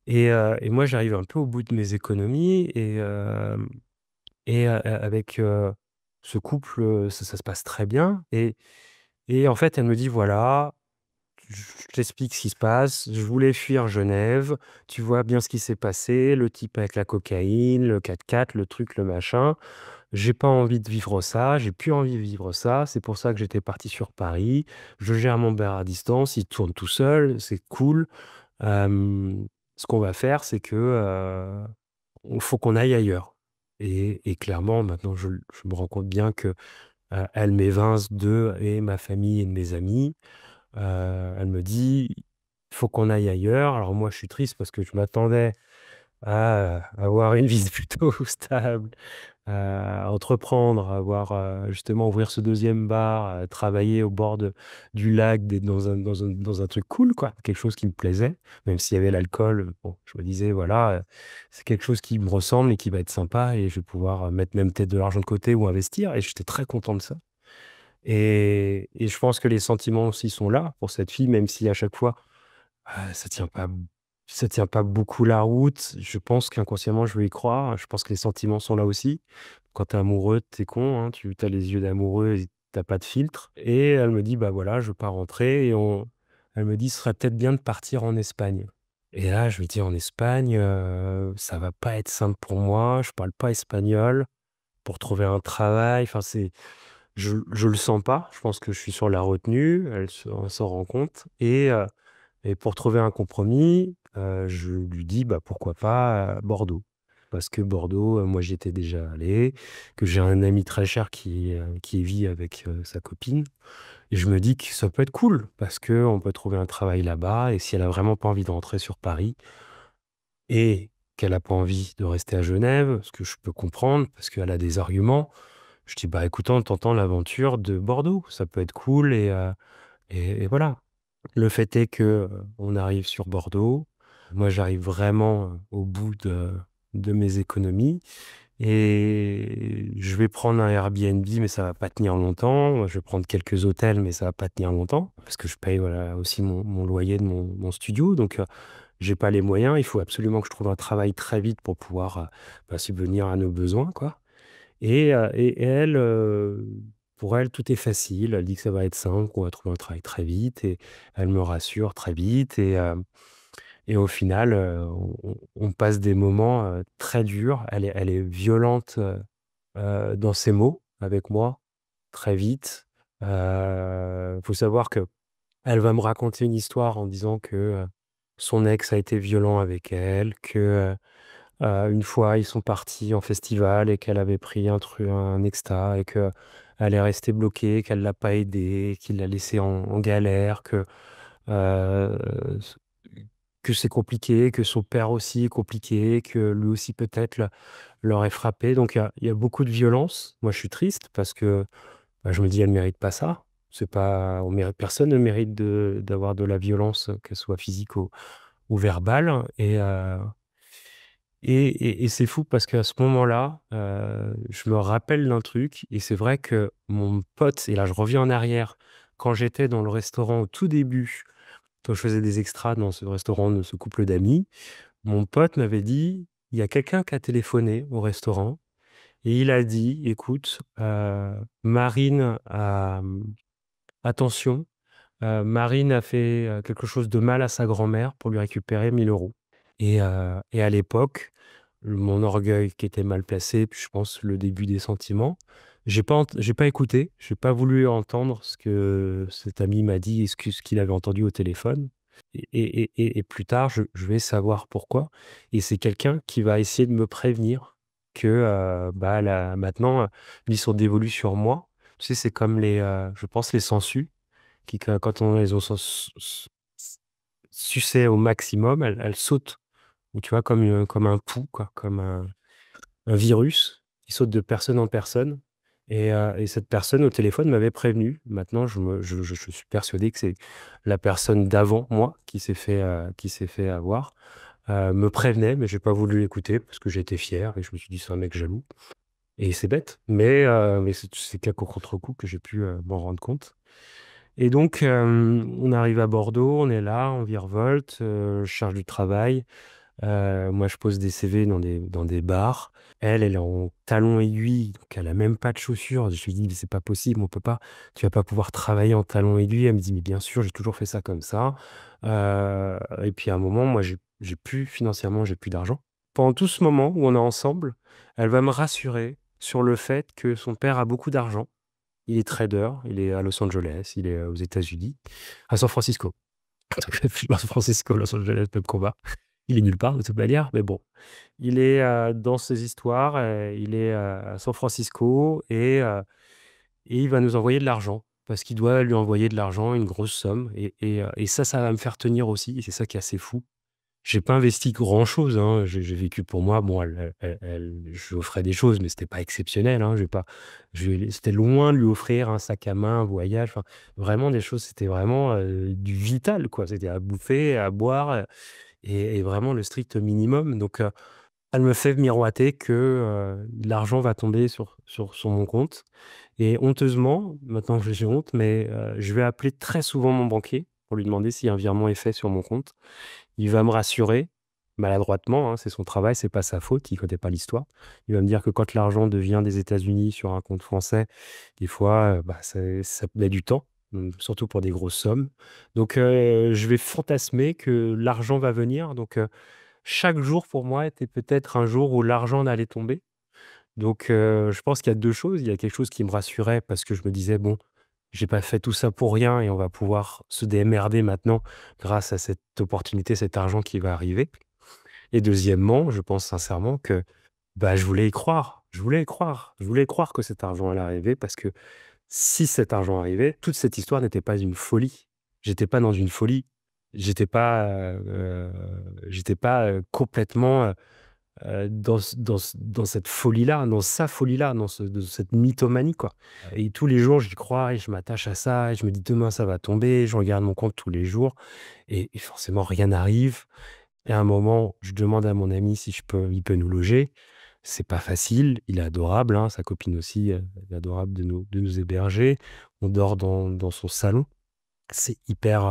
Et moi, j'arrive un peu au bout de mes économies et avec ce couple, ça se passe très bien. Et en fait, elle me dit, voilà, je t'explique ce qui se passe. Je voulais fuir Genève. Tu vois bien ce qui s'est passé. Le type avec la cocaïne, le 4x4, le truc, le machin. J'ai pas envie de vivre ça. J'ai plus envie de vivre ça. C'est pour ça que j'étais parti sur Paris. Je gère mon père à distance. Il tourne tout seul. C'est cool. Euh, Ce qu'on va faire, c'est que il faut qu'on aille ailleurs. Et clairement, maintenant, je me rends compte bien que elle m'évince de et ma famille et de mes amis. Elle me dit: «Il faut qu'on aille ailleurs». Alors moi, je suis triste parce que je m'attendais à, avoir une vie plutôt stable, à entreprendre, à avoir, justement ouvrir ce deuxième bar, travailler au bord du lac, d'être dans un truc cool quoi, quelque chose qui me plaisait. Même s'il y avait l'alcool, bon, je me disais: «Voilà, c'est quelque chose qui me ressemble et qui va être sympa et je vais pouvoir, mettre même peut-être de l'argent de côté ou investir» et j'étais très content de ça. Et je pense que les sentiments aussi sont là pour cette fille, même si à chaque fois, ça tient pas beaucoup la route. Je pense qu'inconsciemment, je veux y croire. Je pense que les sentiments sont là aussi. Quand tu es amoureux, tu es con, hein, tu as les yeux d'amoureux et tu pas de filtre. Et elle me dit: «Bah, voilà, je veux pas rentrer» et on elle me dit: «Ce serait peut-être bien de partir en Espagne». Et là, je lui dis: «En Espagne, ça va pas être simple pour moi, je parle pas espagnol. Pour trouver un travail, enfin, je le sens pas. Je pense que je suis sur la retenue, elle s'en rend compte et pour trouver un compromis, je lui dis: «Bah, pourquoi pas, Bordeaux?» Parce que Bordeaux, moi, j'y étais déjà allé, que j'ai un ami très cher qui y vit avec, sa copine et je me dis que ça peut être cool parce qu'on peut trouver un travail là-bas et si elle a vraiment pas envie de rentrer sur Paris et qu'elle a pas envie de rester à Genève, ce que je peux comprendre parce qu'elle a des arguments, je dis: «Bah, écoute, on tentant l'aventure de Bordeaux, ça peut être cool» et voilà. Le fait est que, on arrive sur Bordeaux. Moi, j'arrive vraiment, au bout de mes économies et je vais prendre un Airbnb, mais ça va pas tenir longtemps. Je vais prendre quelques hôtels, mais ça va pas tenir longtemps parce que je paye, voilà, aussi mon loyer de mon studio donc j'ai pas les moyens. Il faut absolument que je trouve un travail très vite pour pouvoir, bah, subvenir à nos besoins, quoi. Et elle, pour elle, tout est facile. Elle dit que ça va être simple, qu'on va trouver un travail très vite et elle me rassure très vite et au final, on passe des moments, très durs. Elle est violente, dans ses mots avec moi, très vite. Faut savoir qu'elle va me raconter une histoire en disant que, son ex a été violent avec elle, que, une fois, ils sont partis en festival et qu'elle avait pris un extra et qu'elle est restée bloquée, qu'elle l'a pas aidé, qu'il l'a laissée en galère, heu, s que c'est compliqué, que son père aussi est compliqué, que lui aussi peut-être l'aurait frappée. Donc il y a beaucoup de violence. Moi, je suis triste parce que, bah, je me dis: «Elle mérite pas ça». C'est pas on mérite personne ne mérite d'avoir de la violence, qu'elle soit physique ou verbale et c'est fou parce qu'à ce moment-là, je me rappelle d'un truc et c'est vrai que mon pote et là je reviens en arrière, quand j'étais dans le restaurant au tout début, quand je faisais des extras dans ce restaurant de ce couple d'amis, mon pote m'avait dit: «Il y a quelqu'un qui a téléphoné au restaurant et il a dit: "Écoute, Marine attention, Marine a fait, quelque chose de mal à sa grand-mère pour lui récupérer 1 000 €». Et à l'époque, mon orgueil qui était mal placé, puis je pense le début des sentiments, j'ai pas écouté, j'ai pas voulu entendre ce que cet ami m'a dit et ce qu'il avait entendu au téléphone et plus tard, je vais savoir pourquoi et c'est quelqu'un qui va essayer de me prévenir que, bah, là, maintenant, lui sont dévolus sur moi. Tu sais, c'est comme je pense les sangsues qui quand on les a sucé au maximum, elles sautent ou tu vois, comme un pouls, quoi, comme un virus qui saute de personne en personne et cette personne au téléphone m'avait prévenu. Maintenant, je suis persuadé que c'est la personne d'avant moi qui s'est fait avoir, me prévenait, mais j'ai pas voulu l'écouter parce que j'étais fier et je me suis dit: «C'est un mec jaloux» Et c'est bête, mais c'est qu'à contre-coup que j'ai pu, m'en rendre compte. Et donc, on arrive à Bordeaux, on est là, on virevolte, je cherche du travail. Moi, je pose des CV dans des bars. Elle, elle est en talons aiguilles, donc elle a même pas de chaussures. Je lui dis: «Mais c'est pas possible, on peut pas tu vas pas pouvoir travailler en talons aiguilles». Elle me dit: «Mais bien sûr, j'ai toujours fait ça comme ça». Et puis à un moment, moi, j'ai plus financièrement, j'ai plus d'argent. Pendant tout ce moment où on est ensemble, elle va me rassurer sur le fait que son père a beaucoup d'argent. Il est trader, il est à Los Angeles, il est, aux États-Unis, à San Francisco. San Francisco, Los Angeles, même combat. Il est nulle part de toute manière, mais bon. Il est, dans ces histoires, il est, à San Francisco et il va nous envoyer de l'argent parce qu'il doit lui envoyer de l'argent, une grosse somme et ça va me faire tenir aussi et c'est ça qui est assez fou. J'ai pas investi grand-chose, hein, j'ai vécu pour moi. Bon, je lui offrais des choses, mais c'était pas exceptionnel, hein. C'était loin de lui offrir un sac à main, un voyage, enfin, vraiment des choses, c'était vraiment, du vital, quoi. C'était à bouffer, à boire, et vraiment le strict minimum. Donc, elle me fait miroiter que, l'argent va tomber sur mon compte et honteusement, maintenant que j'ai honte, mais, je vais appeler très souvent mon banquier pour lui demander si un virement est fait sur mon compte. Il va me rassurer, maladroitement, hein, c'est son travail, c'est pas sa faute, il connaît pas l'histoire. Il va me dire que quand l'argent devient des États-Unis sur un compte français, des fois, bah, ça met du temps, surtout pour des grosses sommes. Donc, je vais fantasmer que l'argent va venir. Donc, chaque jour pour moi était peut-être un jour où l'argent allait tomber. Donc, je pense qu'il y a 2 choses. Il y a quelque chose qui me rassurait parce que je me disais: «Bon, j'ai pas fait tout ça pour rien et on va pouvoir se démerder maintenant grâce à cette opportunité, cet argent qui va arriver». Et deuxièmement, je pense sincèrement que, bah, je voulais y croire. Je voulais y croire. Je voulais croire que cet argent allait arriver parce que si cet argent arrivait, toute cette histoire n'était pas une folie. J'étais pas dans une folie. J'étais pas, j'étais pas, complètement, dans cette folie-là, dans sa folie-là, de cette mythomanie, quoi. Et tous les jours, j'y crois et je m'attache à ça et je me dis: «Demain, ça va tomber». Je regarde mon compte tous les jours et forcément rien n'arrive. Et à un moment, je demande à mon ami si il peut nous loger. C'est pas facile, il est adorable, hein, sa copine aussi, elle est adorable de nous héberger. On dort dans son salon. C'est hyper,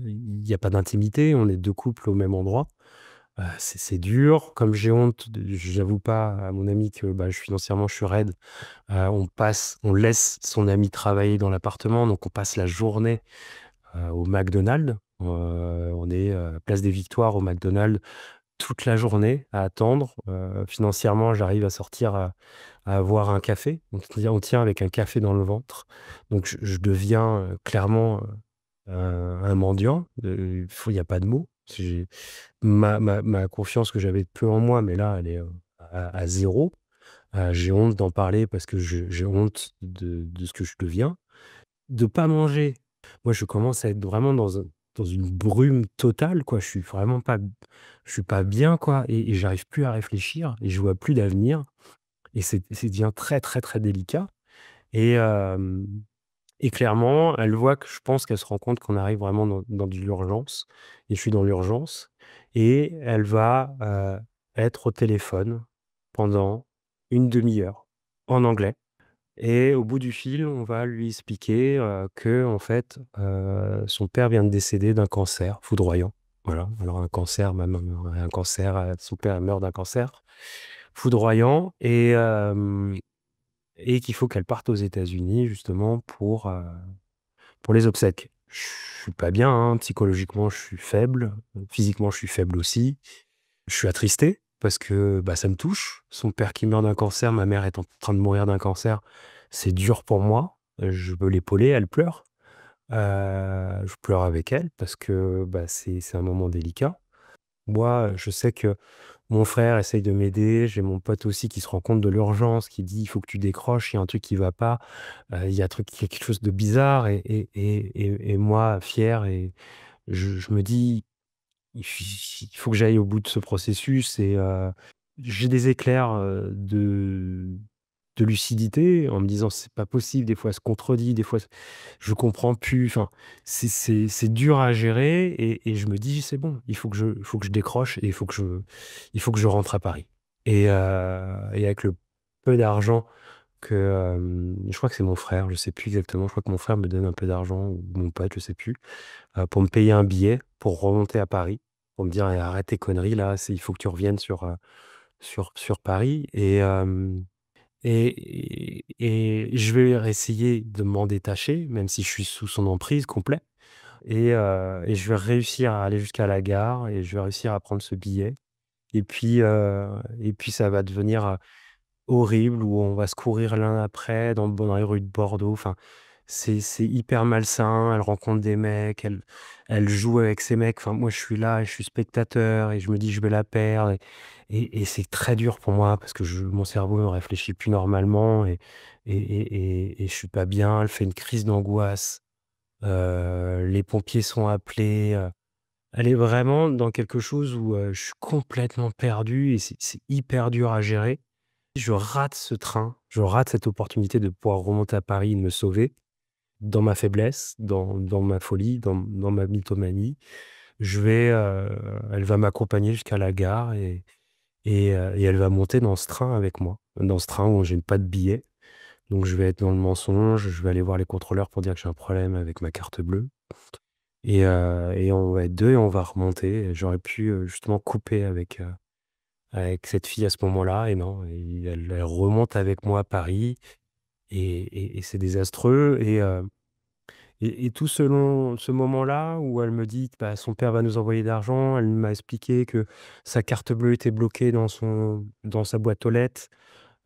il y a pas d'intimité, on est 2 couples au même endroit. C'est dur. Comme j'ai honte j'avoue pas à mon ami que, bah, financièrement, je suis raide. On laisse son ami travailler dans l'appartement, donc on passe la journée, au McDonald's. On est, place des Victoires au McDonald's toute la journée à attendre. Financièrement, j'arrive à sortir, à avoir un café. On tient avec un café dans le ventre. Donc je deviens, clairement, un mendiant. Il y a pas de mots. J'ai ma confiance que j'avais peu en moi, mais là, elle est, à 0. J'ai honte d'en parler parce que j'ai honte de ce que je deviens. De pas manger. Moi, je commence à être vraiment dans une brume totale, quoi. Je suis pas bien, quoi et j'arrive plus à réfléchir et je vois plus d'avenir et c'est devient très, très, très délicat et hem et clairement, elle voit que je pense qu'elle se rend compte qu'on arrive vraiment dans de l'urgence et je suis dans l'urgence et elle va, être au téléphone pendant une demi heure en anglais. Et au bout du fil, on va lui expliquer, qu'en fait, son père vient de décéder d'un cancer foudroyant. Voilà, alors un cancer, un cancer, son père meurt d'un cancer foudroyant et qu'il faut qu'elle parte aux États-Unis justement pour les obsèques. Je suis pas bien, hein, psychologiquement, je suis faible, physiquement, je suis faible aussi. Je suis attristé parce que, bah, ça me touche. Son père qui meurt d'un cancer, ma mère est en train de mourir d'un cancer, c'est dur pour moi. Je veux l'épauler, elle pleure. Je pleure avec elle parce que, bah, c'est un moment délicat. Moi, je sais que mon frère essaye de m'aider. J'ai mon pote aussi qui se rend compte de l'urgence, qui dit: «Il faut que tu décroches, il y a un truc qui va pas, il y a quelque chose de bizarre» et moi, fier et je me dis: il faut que j'aille au bout de ce processus et j'ai des éclairs, de lucidité en me disant: «C'est pas possible», des fois elle se contredit, des fois je comprends plus, enfin, c'est dur à gérer et je me dis: «C'est bon, il faut que je décroche et il faut que je rentre à Paris» et avec le peu d'argent que, je crois que c'est mon frère, je sais plus exactement, je crois que mon frère me donne un peu d'argent ou mon pote, je sais plus, pour me payer un billet pour remonter à Paris, pour me dire: «Eh, arrête tes conneries là, c'est il faut que tu reviennes sur Paris» et je vais essayer de m'en détacher, même si je suis sous son emprise complète et je vais réussir à aller jusqu'à la gare et je vais réussir à prendre ce billet et puis ça va devenir, horrible où on va se courir l'un après dans les rues de Bordeaux. Enfin, c'est hyper malsain. Elle rencontre des mecs, elle joue avec ces mecs. Enfin, moi, je suis là et je suis spectateur et je me dis: «Je vais la perdre» et c'est très dur pour moi parce que mon cerveau ne réfléchit plus normalement et je suis pas bien. Elle fait une crise d'angoisse. Les pompiers sont appelés, elle est vraiment dans quelque chose où, je suis complètement perdu et c'est hyper dur à gérer. Je rate ce train, je rate cette opportunité de pouvoir remonter à Paris et de me sauver dans ma faiblesse, dans ma folie, dans ma mythomanie. Elle va m'accompagner jusqu'à la gare et elle va monter dans ce train avec moi. Dans ce train où j'ai pas de billet, donc je vais être dans le mensonge, je vais aller voir les contrôleurs pour dire que j'ai un problème avec ma carte bleue et on va être 2 et on va remonter et j'aurais pu, justement couper avec cette fille à ce moment-là et non, et elle remonte avec moi à Paris. Et c'est désastreux et tout ce moment-là où elle me dit que, bah, son père va nous envoyer d'argent, elle m'a expliqué que sa carte bleue était bloquée dans sa boîte aux lettres,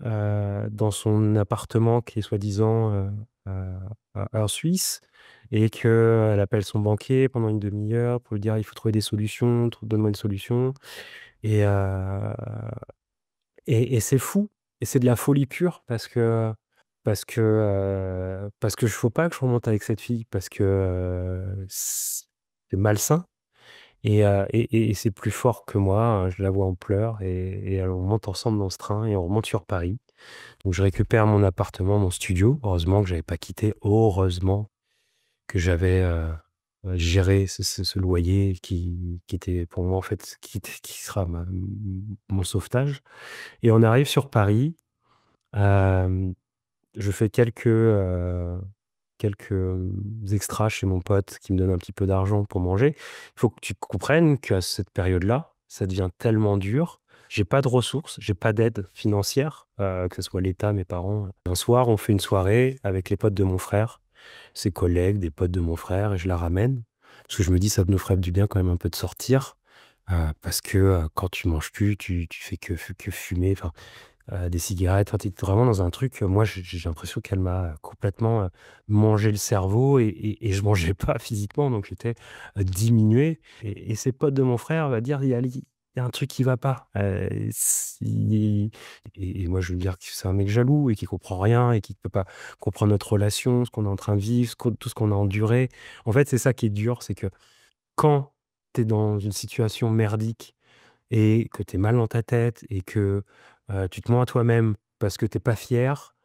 dans son appartement qui est soi-disant, en Suisse et qu'elle appelle son banquier pendant une demi-heure pour lui dire: «Il faut trouver des solutions, donne-moi une solution» et heu et c'est fou et c'est de la folie pure parce que faut pas que je remonte avec cette fille parce que, c'est malsain et c'est plus fort que moi, hein. Je la vois en pleurs et on monte ensemble dans ce train et on remonte sur Paris. Donc je récupère mon appartement, mon studio. Heureusement que j'avais pas quitté. Heureusement que j'avais, géré ce loyer qui était pour moi, en fait, qui sera mon sauvetage et on arrive sur Paris. Hem, je fais quelques, extras chez mon pote qui me donne un petit peu d'argent pour manger. Il faut que tu comprennes qu'à cette période-là, ça devient tellement dur. J'ai pas de ressources, j'ai pas d'aide financière, que ce soit l'État, mes parents. Un soir, on fait une soirée avec les potes de mon frère, ses collègues, des potes de mon frère et je la ramène. Parce que je me dis: «Ça nous ferait du bien quand même un peu de sortir», parce que, quand tu manges plus, tu fais que fumer, enfin des cigarettes, enfin, tu vraiment dans un truc, moi j'ai l'impression qu'elle m'a complètement, mangé le cerveau et je mangeais pas physiquement donc j'étais, diminué et ses potes de mon frère va dire: «Il y a un truc qui va pas». Si et moi je veux dire que c'est un mec jaloux et qui comprend rien et qui peut pas comprendre notre relation, ce qu'on est en train de vivre, tout ce qu'on a enduré. En fait, c'est ça qui est dur, c'est que quand tu es dans une situation merdique et que tu es mal dans ta tête et que, tu te mens à toi-même parce que tu es pas fier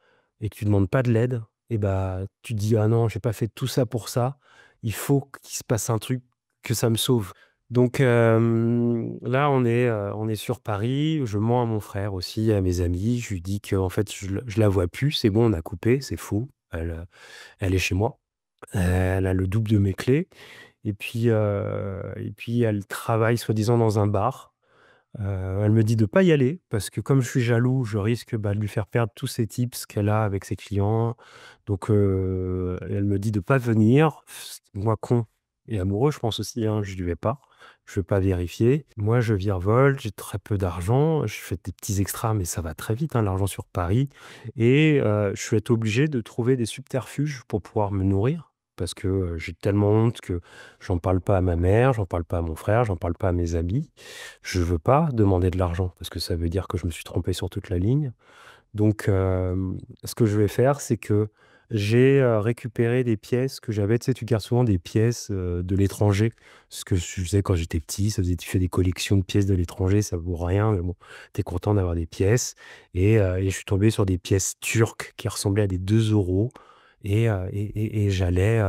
et que tu demandes pas de l'aide et bah, tu te dis: «Ah non, j'ai pas fait tout ça pour ça. Il faut qu'il se passe un truc, que ça me sauve». Donc là, on est sur Paris. Je mens à mon frère aussi, à mes amis. Je lui dis qu'en fait, je la vois plus. C'est bon, on a coupé, c'est faux. Elle est chez moi. Elle a le double de mes clés et puis elle travaille soi-disant dans un bar. Elle me dit de pas y aller parce que comme je suis jaloux, je risque, bah, de lui faire perdre tous ses tips qu'elle a avec ses clients. Donc elle me dit de pas venir. Moi, con et amoureux, je pense aussi, hein, je n'y vais pas. Je vais pas vérifier. Moi, je virevolte, j'ai très peu d'argent, je fais des petits extras, mais ça va très vite, hein, l'argent sur Paris et je vais être obligé de trouver des subterfuges pour pouvoir me nourrir parce que, j'ai tellement honte que j'en parle pas à ma mère, j'en parle pas à mon frère, j'en parle pas à mes amis. Je veux pas demander de l'argent parce que ça veut dire que je me suis trompé sur toute la ligne. Donc, ce que je vais faire, c'est que j'ai, récupéré des pièces que j'avais. Tu sais, tu gardes souvent des pièces, de l'étranger. Ce que je faisais quand j'étais petit, ça faisait tu fais des collections de pièces de l'étranger, ça vaut rien, mais bon, tu es content d'avoir des pièces et je suis tombé sur des pièces turques qui ressemblaient à des 2 euros. et j'allais,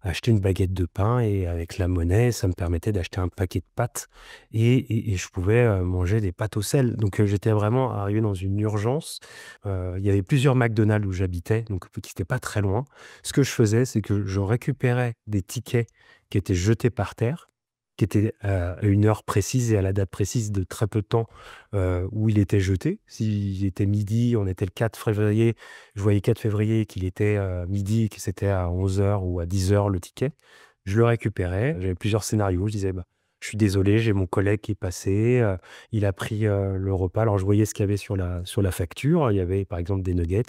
acheter une baguette de pain et avec la monnaie, ça me permettait d'acheter un paquet de pâtes et je pouvais, manger des pâtes au sel. Donc, j'étais vraiment arrivé dans une urgence. Il y avait plusieurs McDonald's où j'habitais, donc qui étaient pas très loin. Ce que je faisais, c'est que je récupérais des tickets qui étaient jetés par terre, qui étaient, à une heure précise et à la date précise de très peu de temps, où il était jeté. S'il était midi, on était le 4 février, je voyais 4 février qu'il était, midi et que c'était à 11 heures ou à 10 heures le ticket. Je le récupérais, j'avais plusieurs scénarios. Je disais: «Bah, je suis désolé, j'ai mon collègue qui est passé, il a pris, le repas». Alors je voyais ce qu'il y avait sur la facture. Il y avait par exemple des nuggets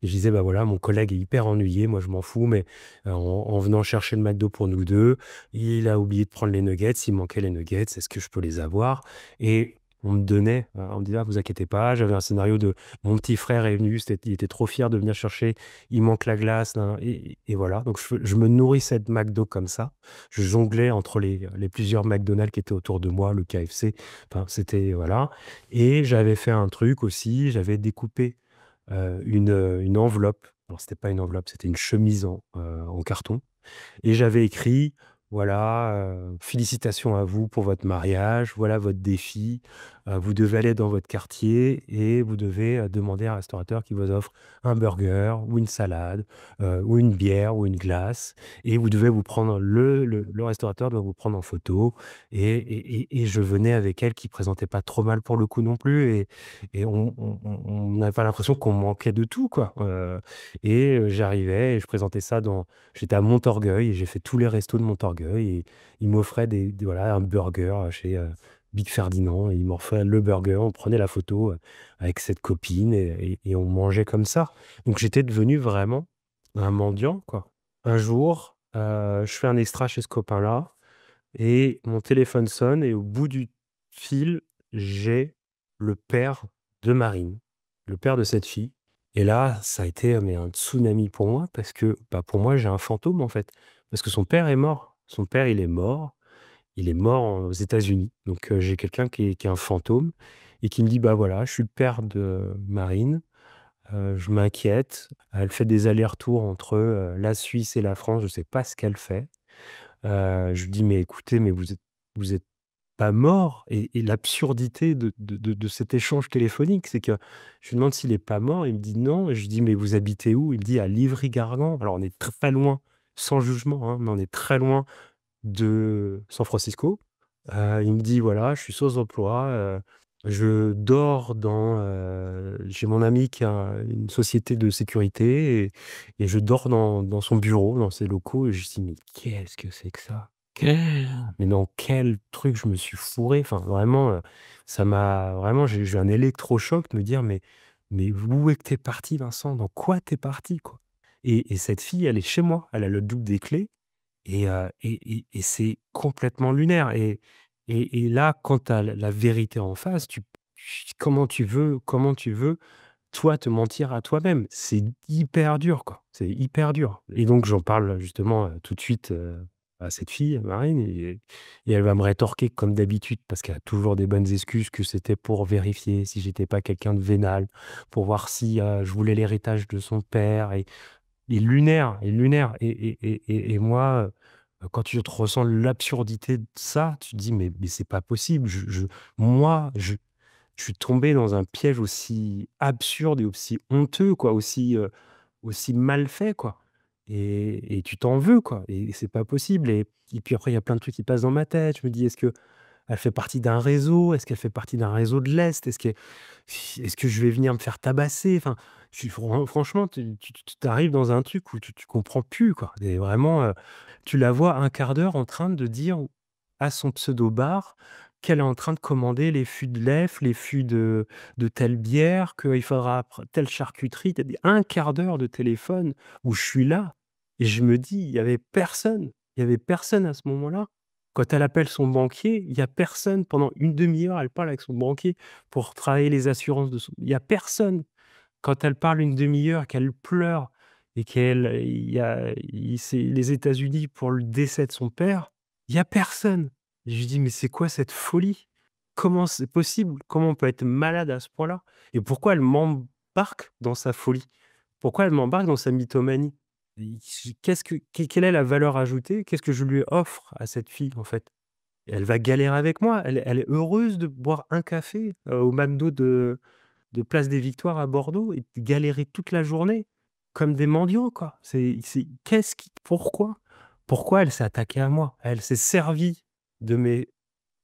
et je disais: «Bah, voilà, mon collègue est hyper ennuyé, moi je m'en fous, mais, en venant chercher le McDo pour nous 2, il a oublié de prendre les nuggets, il manquait les nuggets, est-ce que je peux les avoir?» Et on me donnait, on me disait: «Ah, vous inquiétez pas». J'avais un scénario de mon petit frère est venu, il était trop fier de venir chercher, il manque la glace, nin et voilà. Donc je me nourrissais de McDo comme ça. Je jonglais entre les plusieurs McDonald's qui étaient autour de moi, le KFC, enfin c'était voilà. Et j'avais fait un truc aussi, j'avais découpé, une enveloppe. Alors c'était pas une enveloppe, c'était une chemise en carton et j'avais écrit: «Voilà, félicitations à vous pour votre mariage, voilà votre défi. Vous devez aller dans votre quartier et vous devez, demander à un restaurateur qui vous offre un burger ou une salade, ou une bière ou une glace et vous devez vous prendre le restaurateur doit vous prendre en photo». Et je venais avec elle qui présentait pas trop mal pour le coup non plus et on avait pas l'impression qu'on manquait de tout quoi, j'arrivais et je présentais ça dans j'étais à Montorgueil et j'ai fait tous les restos de Montorgueil et ils m'offraient des voilà, un burger, chez, Big Ferdinand et ils m'offraient le burger. On prenait la photo, avec cette copine et on mangeait comme ça. Donc j'étais devenu vraiment un mendiant, quoi. Un jour, je fais un extra chez ce copain-là et mon téléphone sonne et au bout du fil, j'ai le père de Marine, le père de cette fille et là, ça a été, mais un tsunami pour moi parce que, bah, pour moi, j'ai un fantôme, en fait. Parce que son père est mort. Son père, il est mort aux États-Unis. Donc, j'ai quelqu'un qui est un fantôme et qui me dit: «Bah, voilà, je suis le père de Marine, je m'inquiète. Elle fait des allers-retours entre, la Suisse et la France, je sais pas ce qu'elle fait». Je lui dis: «Mais écoutez, mais vous êtes pas mort» et l'absurdité de cet échange téléphonique, c'est que je lui demande s'il est pas mort, il me dit: «Non» et je lui dis: «Mais vous habitez où?» Il me dit: «À Livry-Gargan». Alors on est très loin, sans jugement, hein, mais on est très loin de San Francisco. Il me dit: «Voilà, je suis sans emploi, je dors dans, j'ai mon ami qui a une société de sécurité et je dors dans son bureau, dans ses locaux» et je dis: «Mais qu'est-ce que c'est que ça? Mais dans quel truc je me suis fourré?» Enfin vraiment, ça m'a vraiment j'ai eu un électrochoc de me dire: «Mais où est que tu es parti Vincent? Dans quoi tu es parti, quoi?» Et cette fille, elle est chez moi, elle a le double des clés et c'est complètement lunaire et là, quand tu as la vérité en face, comment tu veux, toi, te mentir à toi-même? C'est hyper dur, quoi. C'est hyper dur et donc j'en parle justement, tout de suite, à cette fille, Marine et elle va me rétorquer comme d'habitude parce qu'elle a toujours des bonnes excuses que c'était pour vérifier si j'étais pas quelqu'un de vénal, pour voir si, je voulais l'héritage de son père et lunaire et moi, quand tu te ressens l'absurdité de ça, tu te dis: «Mais c'est pas possible, moi, je suis tombé dans un piège aussi absurde et aussi honteux quoi, aussi mal fait quoi» et tu t'en veux quoi et c'est pas possible et puis après il y a plein de trucs qui passent dans ma tête. Je me dis: «Est-ce que elle fait partie d'un réseau? Est-ce qu'elle fait partie d'un réseau de l'Est? Est-ce que je vais venir me faire tabasser?» Enfin, je suis franchement, tu arrives dans un truc où tu comprends plus, quoi et vraiment, tu la vois un quart d'heure en train de dire à son pseudo bar qu'elle est en train de commander les fûts de lèvres, les fûts de telle bière, qu'il faudra telle charcuterie. Tu as des 1/4 d'heure de téléphone où je suis là et je me dis: il y avait personne à ce moment-là». Quand elle appelle son banquier, il y a personne pendant une demi-heure, elle parle avec son banquier pour travailler les assurances de son il y a personne. Quand elle parle une demi-heure, qu'elle pleure et qu'elle il y a il c'est les États-Unis pour le décès de son père, il y a personne. Et je lui dis: «Mais c'est quoi cette folie? Comment c'est possible? Comment on peut être malade à ce point-là?» Et pourquoi elle m'embarque dans sa folie? Pourquoi elle m'embarque dans sa mythomanie? Quelle est la valeur ajoutée? Qu'est-ce que je lui offre à cette fille, en fait? Elle va galérer avec moi. Elle est heureuse de boire un café, au McDo de Place des Victoires à Bordeaux et de galérer toute la journée comme des mendiants, quoi. C'est qu'est-ce qui pourquoi? Pourquoi elle s'est attaquée à moi? Elle s'est servie de mes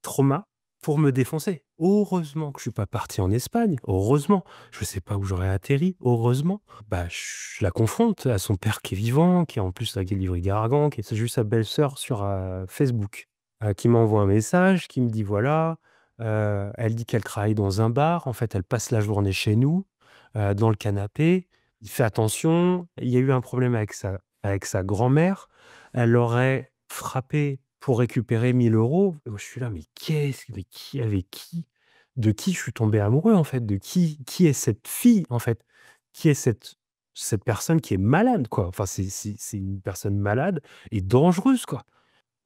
traumas pour me défoncer. Heureusement que je suis pas parti en Espagne, heureusement. Je sais pas où j'aurais atterri, heureusement. Bah, je la confronte à son père qui est vivant, qui est en plus avec Livry-Gargan, qui est juste sa belle-sœur sur, Facebook, qui m'envoie un message, qui me dit: «Voilà, elle dit qu'elle travaille dans un bar. En fait, elle passe la journée chez nous, dans le canapé. Il fait attention, il y a eu un problème avec sa grand-mère. Elle aurait frappé pour récupérer 1 000 €». Je suis là: «Mais qui avec qui? De qui je suis tombé amoureux, en fait? De qui est cette fille, en fait? Qui est cette personne qui est malade, quoi?» Enfin, c'est une personne malade et dangereuse, quoi.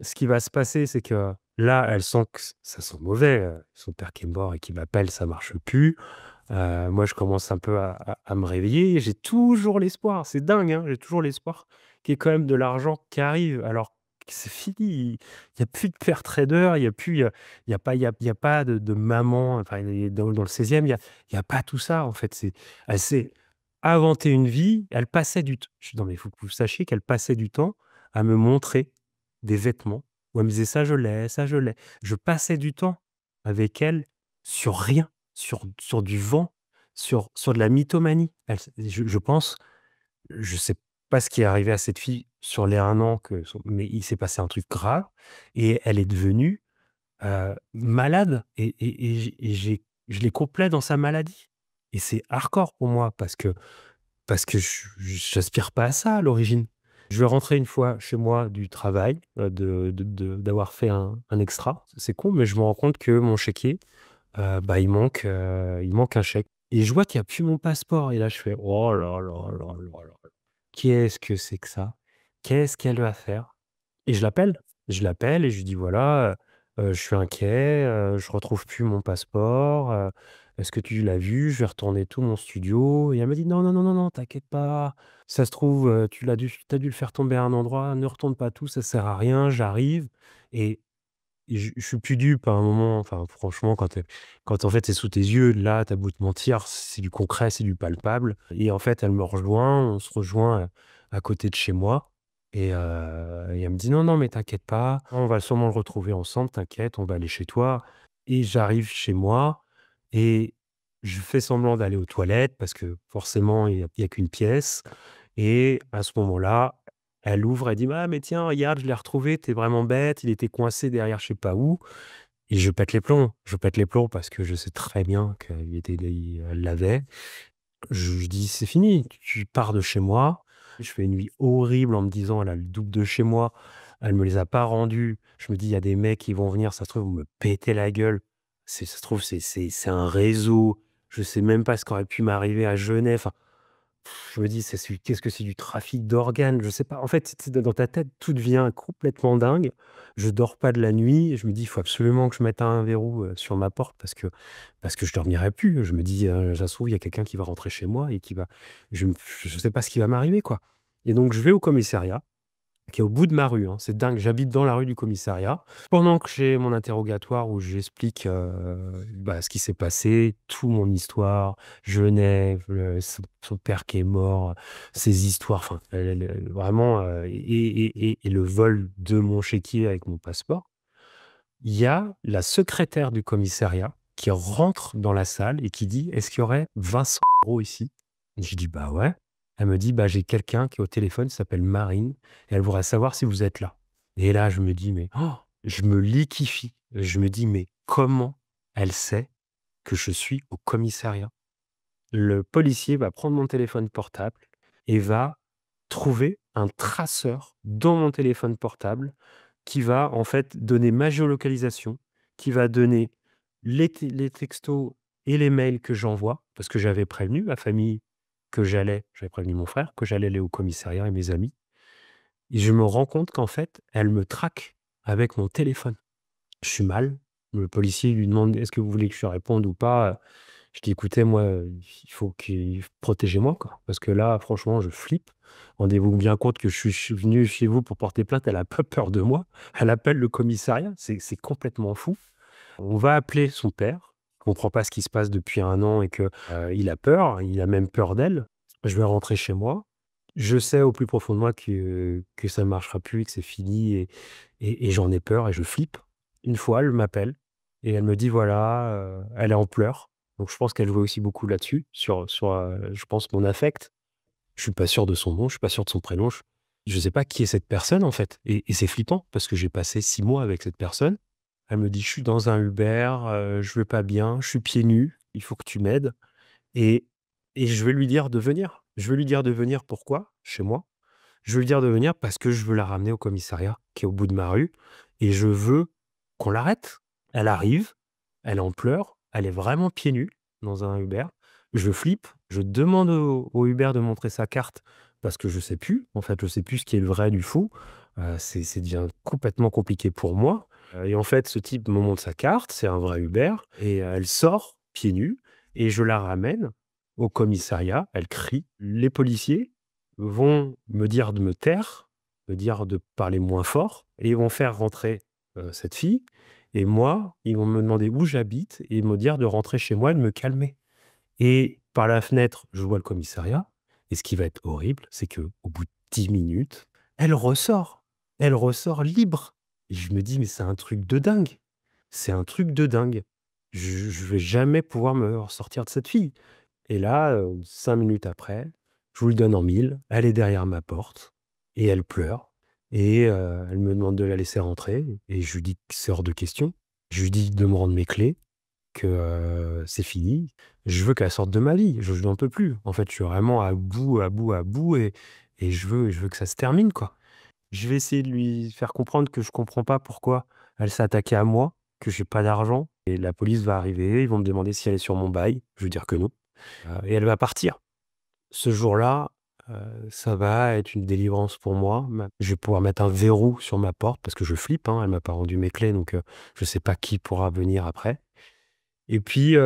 Ce qui va se passer, c'est que là, elle sent que ça sent mauvais, son père qui est mort et qui m'appelle, ça marche plus. Moi, je commence un peu à me réveiller. J'ai toujours l'espoir, c'est dingue, hein, j'ai toujours l'espoir qu'il y ait quand même de l'argent qui arrive. Alors que c'est fini, il y a plus de père trader, il y a pas de maman, enfin, il est dans le 16e, il y a pas tout ça, en fait. Elle s'est inventée une vie, elle passait du temps. Non, mais il faut que vous sachiez qu'elle passait du temps à me montrer des vêtements où elle me disait: «Ça, je l'ai, ça, je l'ai». Je passais du temps avec elle sur rien. Sur du vent, sur de la mythomanie. Je pense, je sais pas ce qui est arrivé à cette fille sur les 1 an mais il s'est passé un truc grave et elle est devenue, malade je l'ai complète dans sa maladie et c'est hardcore pour moi parce que j'aspire pas à ça à l'origine. Je vais rentrer une fois chez moi du travail, d'avoir fait un extra. C'est con, mais je me rends compte que mon chéquier, bah, il manque un chèque et je vois qu'il y a plus mon passeport et là je fais: «Oh là là là là là, qu'est-ce que c'est que ça? Qu'est-ce qu'elle va faire?» Et je l'appelle. Je l'appelle et je lui dis: «Voilà, je suis inquiet, je retrouve plus mon passeport, est-ce que tu l'as vu? Je vais retourner tout mon studio». Et elle m'a dit: «Non, non, non, non, non, t'inquiète pas, ça se trouve, tu as dû le faire tomber à un endroit, ne retourne pas tout, ça sert à rien, j'arrive». Et je suis plus dupe à un moment, enfin franchement quand en fait c'est sous tes yeux, là, tu as beau te mentir, c'est du concret, c'est du palpable et en fait elle me rejoint, on se rejoint, à côté de chez moi et elle me dit: «Non, non, mais t'inquiète pas, on va sûrement le retrouver ensemble, t'inquiète, on va aller chez toi». Et j'arrive chez moi et je fais semblant d'aller aux toilettes parce que forcément il y a qu'une pièce et à ce moment-là, elle ouvre, elle dit: «Ah mais tiens, regarde, je l'ai retrouvé, tu es vraiment bête, il était coincé derrière je sais pas où». Et je pète les plombs. Je pète les plombs parce que je sais très bien elle l'avait. Je dis: «C'est fini, tu pars de chez moi». Je fais une nuit horrible en me disant: «Elle a le double de chez moi, elle me les a pas rendus». Je me dis: «Il y a des mecs qui vont venir, ça se trouve, ils vont me péter la gueule». Ça se trouve, c'est un réseau. Je sais même pas ce qui aurait pu m'arriver à Genève. Enfin, je me dis: Qu'est-ce que c'est du trafic d'organes?» Je sais pas. En fait, tu dans ta tête, tout devient complètement dingue. Je dors pas de la nuit et je me dis: «Il faut absolument que je mette un verrou, sur ma porte parce que je dormirai plus». Je me dis: «Ça se trouve, il y a quelqu'un qui va rentrer chez moi et qui va je sais pas ce qui va m'arriver, quoi». Et donc je vais au commissariat qui est au bout de ma rue, hein. C'est dingue, j'habite dans la rue du commissariat. Pendant que j'ai mon interrogatoire où j'explique, bah, ce qui s'est passé, toute mon histoire, Genève, son père qui est mort, ses histoires, enfin, vraiment, et le vol de mon chéquier avec mon passeport. Il y a la secrétaire du commissariat qui rentre dans la salle et qui dit: «Est-ce qu'il y aurait Vincent ici?» Et je dis: «Bah, ouais». Elle me dit: «Bah, j'ai quelqu'un qui est au téléphone, qui s'appelle Marine et elle voudrait savoir si vous êtes là». Et là, je me dis: «Mais» je me liquéfie. Je me dis: «Mais comment elle sait que je suis au commissariat?» Le policier va prendre mon téléphone portable et va trouver un traceur dans mon téléphone portable qui va, en fait, donner ma géolocalisation, qui va donner les textos et les mails que j'envoie, parce que j'avais prévenu ma famille j'avais prévenu mon frère que j'allais aller au commissariat et mes amis et je me rends compte qu'en fait, elle me traque avec mon téléphone. Je suis mal, le policier lui demande: «Est-ce que vous voulez que je réponde ou pas?» Je dis: «Écoutez, moi, il faut qu'il protégez-moi, quoi, parce que là, franchement, je flippe. Rendez-vous bien compte que je suis venu chez vous pour porter plainte, elle a pas peur de moi. Elle appelle le commissariat, c'est complètement fou». On va appeler son père, il comprend pas ce qui se passe depuis 1 an et que, il a peur, il a même peur d'elle. Je vais rentrer chez moi. Je sais au plus profond de moi que ça ne marchera plus et que c'est fini et j'en ai peur et je flippe. Une fois, elle m'appelle et elle me dit voilà, elle est en pleurs. Donc je pense qu'elle jouait aussi beaucoup là-dessus, je pense mon affect. Je suis pas sûr de son nom, je suis pas sûr de son prénom, je sais pas qui est cette personne en fait et c'est flippant parce que j'ai passé 6 mois avec cette personne. Elle me dit: «Je suis dans un Uber, je vais pas bien, je suis pieds nus, il faut que tu m'aides» et je vais lui dire de venir. Je vais lui dire de venir pourquoi? Chez moi. Je vais lui dire de venir parce que je veux la ramener au commissariat qui est au bout de ma rue et je veux qu'on l'arrête. Elle arrive, elle en pleure, elle est vraiment pieds nus dans un Uber. Je flippe, je demande au Uber de montrer sa carte parce que je sais plus, en fait, je sais plus ce qui est le vrai du faux. C'est devient complètement compliqué pour moi, et en fait, ce type me montre sa carte, c'est un vrai Uber et elle sort pieds nus et je la ramène au commissariat. Elle crie. Les policiers vont me dire de me taire, me dire de parler moins fort et ils vont faire rentrer, cette fille et moi, ils vont me demander où j'habite et me dire de rentrer chez moi et de me calmer et par la fenêtre, je vois le commissariat et ce qui va être horrible, c'est qu'au bout de 10 minutes, elle ressort. Elle ressort libre et je me dis: «Mais c'est un truc de dingue. C'est un truc de dingue. Je vais jamais pouvoir me ressortir de cette fille». Et là, 5 minutes après, je vous le donne en mille, elle est derrière ma porte et elle pleure et elle me demande de la laisser rentrer et je lui dis que c'est hors de question. Je lui dis de me rendre mes clés, que, c'est fini. Je veux qu'elle sorte de ma vie, je n'en peux plus. En fait, je suis vraiment à bout, à bout, à bout et je veux que ça se termine, quoi. Je vais essayer de lui faire comprendre que je comprends pas pourquoi elle s'est attaquée à moi, que j'ai pas d'argent et la police va arriver, ils vont me demander si elle est sur mon bail. Je vais dire que non, et elle va partir. Ce jour-là, ça va être une délivrance pour moi. Je vais pouvoir mettre un verrou sur ma porte parce que je flippe, hein, elle m'a pas rendu mes clés donc je sais pas qui pourra venir après et puis,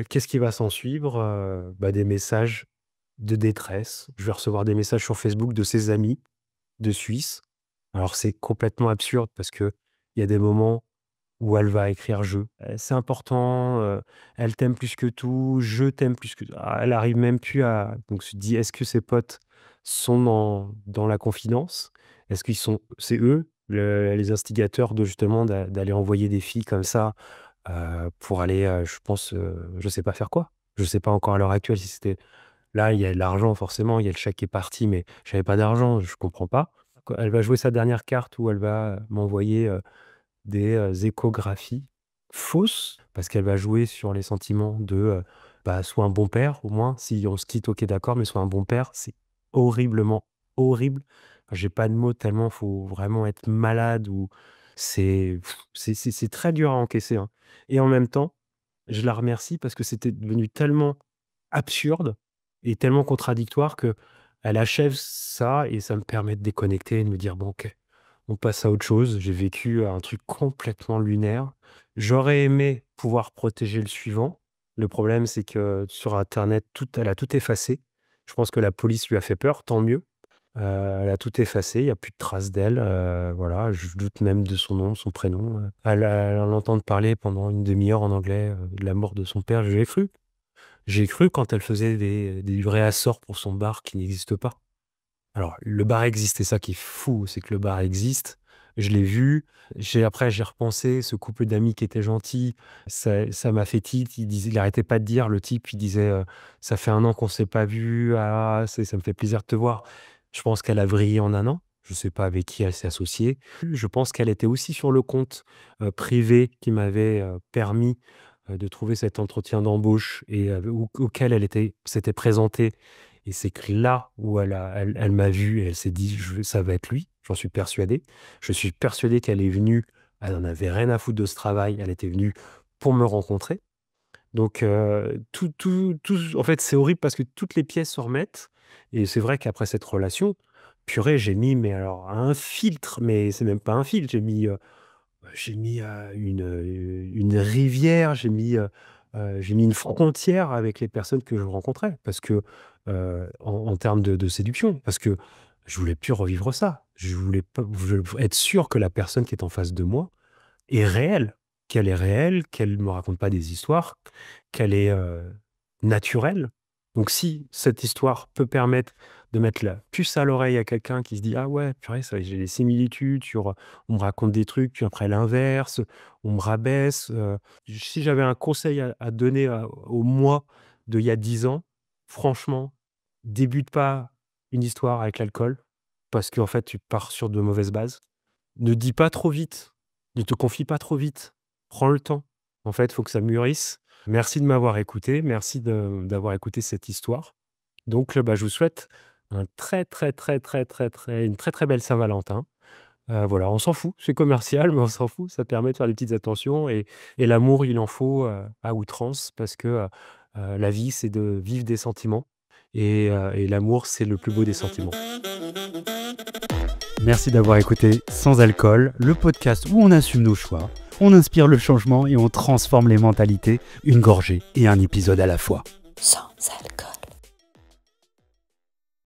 qu'est-ce qui va s'ensuivre? Bah, des messages de détresse. Je vais recevoir des messages sur Facebook de ses amis de Suisse. Alors c'est complètement absurde parce qu'il y a des moments où elle va écrire «je». C'est important, elle t'aime plus que tout, je t'aime plus que elle arrive même plus à donc se dit: «Est-ce que ses potes sont dans la confidence? Est-ce qu'ils sont c'est eux les instigateurs de justement d'aller envoyer des filles comme ça, pour aller, je pense, je sais pas faire quoi?» Je sais pas encore à l'heure actuelle si c'était là, il y a de l'argent forcément, il y a le chèque qui est parti, mais j'avais pas d'argent, je comprends pas. Elle va jouer sa dernière carte où elle va m'envoyer, des, échographies fausses, parce qu'elle va jouer sur les sentiments de, bah, sois un bon père au moins, si on se quitte, OK d'accord, mais sois un bon père, c'est horriblement horrible. J'ai pas de mots tellement faut vraiment être malade ou c'est très dur à encaisser, hein et en même temps, je la remercie parce que c'était devenu tellement absurde et tellement contradictoire qu'elle achève ça et ça me permet de déconnecter et de me dire: «Bon OK, on passe à autre chose». J'ai vécu un truc complètement lunaire. J'aurais aimé pouvoir protéger le suivant. Le problème, c'est que sur internet, elle a tout effacé. Je pense que la police lui a fait peur, tant mieux. Elle a tout effacé, il y a plus de traces d'elle, voilà, je doute même de son nom, son prénom, elle en entendre parler pendant une demi-heure en anglais, de la mort de son père, j'ai cru. J'ai cru quand elle faisait des livrets à sort pour son bar qui n'existe pas. Alors le bar existe et ça qui est fou, c'est que le bar existe. Je l'ai vu, j'ai repensé, ce couple d'amis qui était gentil, ça m'a fait tilt. Il arrêtait pas de dire, le type, il disait, «Ça fait 1 an qu'on s'est pas vu ah, ça me fait plaisir de te voir». Je pense qu'elle a vrillé en 1 an. Je sais pas avec qui elle s'est associée. Je pense qu'elle était aussi sur le compte, privé qui m'avait, permis, de trouver cet entretien d'embauche et auquel elle s'était présentée et c'est que là où elle m'a vu et elle s'est dit: «Ça va être lui», j'en suis persuadé. Je suis persuadé qu'elle est venue, elle en avait rien à foutre de ce travail, elle était venue pour me rencontrer. Donc tout en fait, c'est horrible parce que toutes les pièces se remettent et c'est vrai qu'après cette relation, purée, j'ai mis mais alors un filtre, mais c'est même pas un filtre, j'ai mis, une rivière, j'ai mis, j'ai mis une frontière avec les personnes que je rencontrais parce que, en termes de séduction, parce que je voulais plus revivre ça. Je voulais être sûr que la personne qui est en face de moi est réelle, qu'elle me raconte pas des histoires, qu'elle est, naturelle. Donc si cette histoire peut permettre de mettre la puce à l'oreille à quelqu'un qui se dit: «Ah ouais, purée, ça j'ai des similitudes sur, on me raconte des trucs, puis après l'inverse, on me rabaisse», si j'avais un conseil à donner au moi d'il y a 10 ans, franchement, débute pas une histoire avec l'alcool parce qu'en fait, tu pars sur de mauvaises bases. Ne dis pas trop vite, ne te confie pas trop vite. Prends le temps. En fait, il faut que ça mûrisse. Merci de m'avoir écouté, merci d'avoir écouté cette histoire. Donc, bah, je vous souhaite un une très, très belle Saint-Valentin. Voilà, on s'en fout, c'est commercial, mais on s'en fout, ça permet de faire des petites attentions et l'amour, il en faut, à outrance parce que, la vie, c'est de vivre des sentiments et l'amour, c'est le plus beau des sentiments. Merci d'avoir écouté Sans Alcool, le podcast où on assume nos choix, on inspire le changement et on transforme les mentalités, une gorgée et un épisode à la fois. Sans alcool.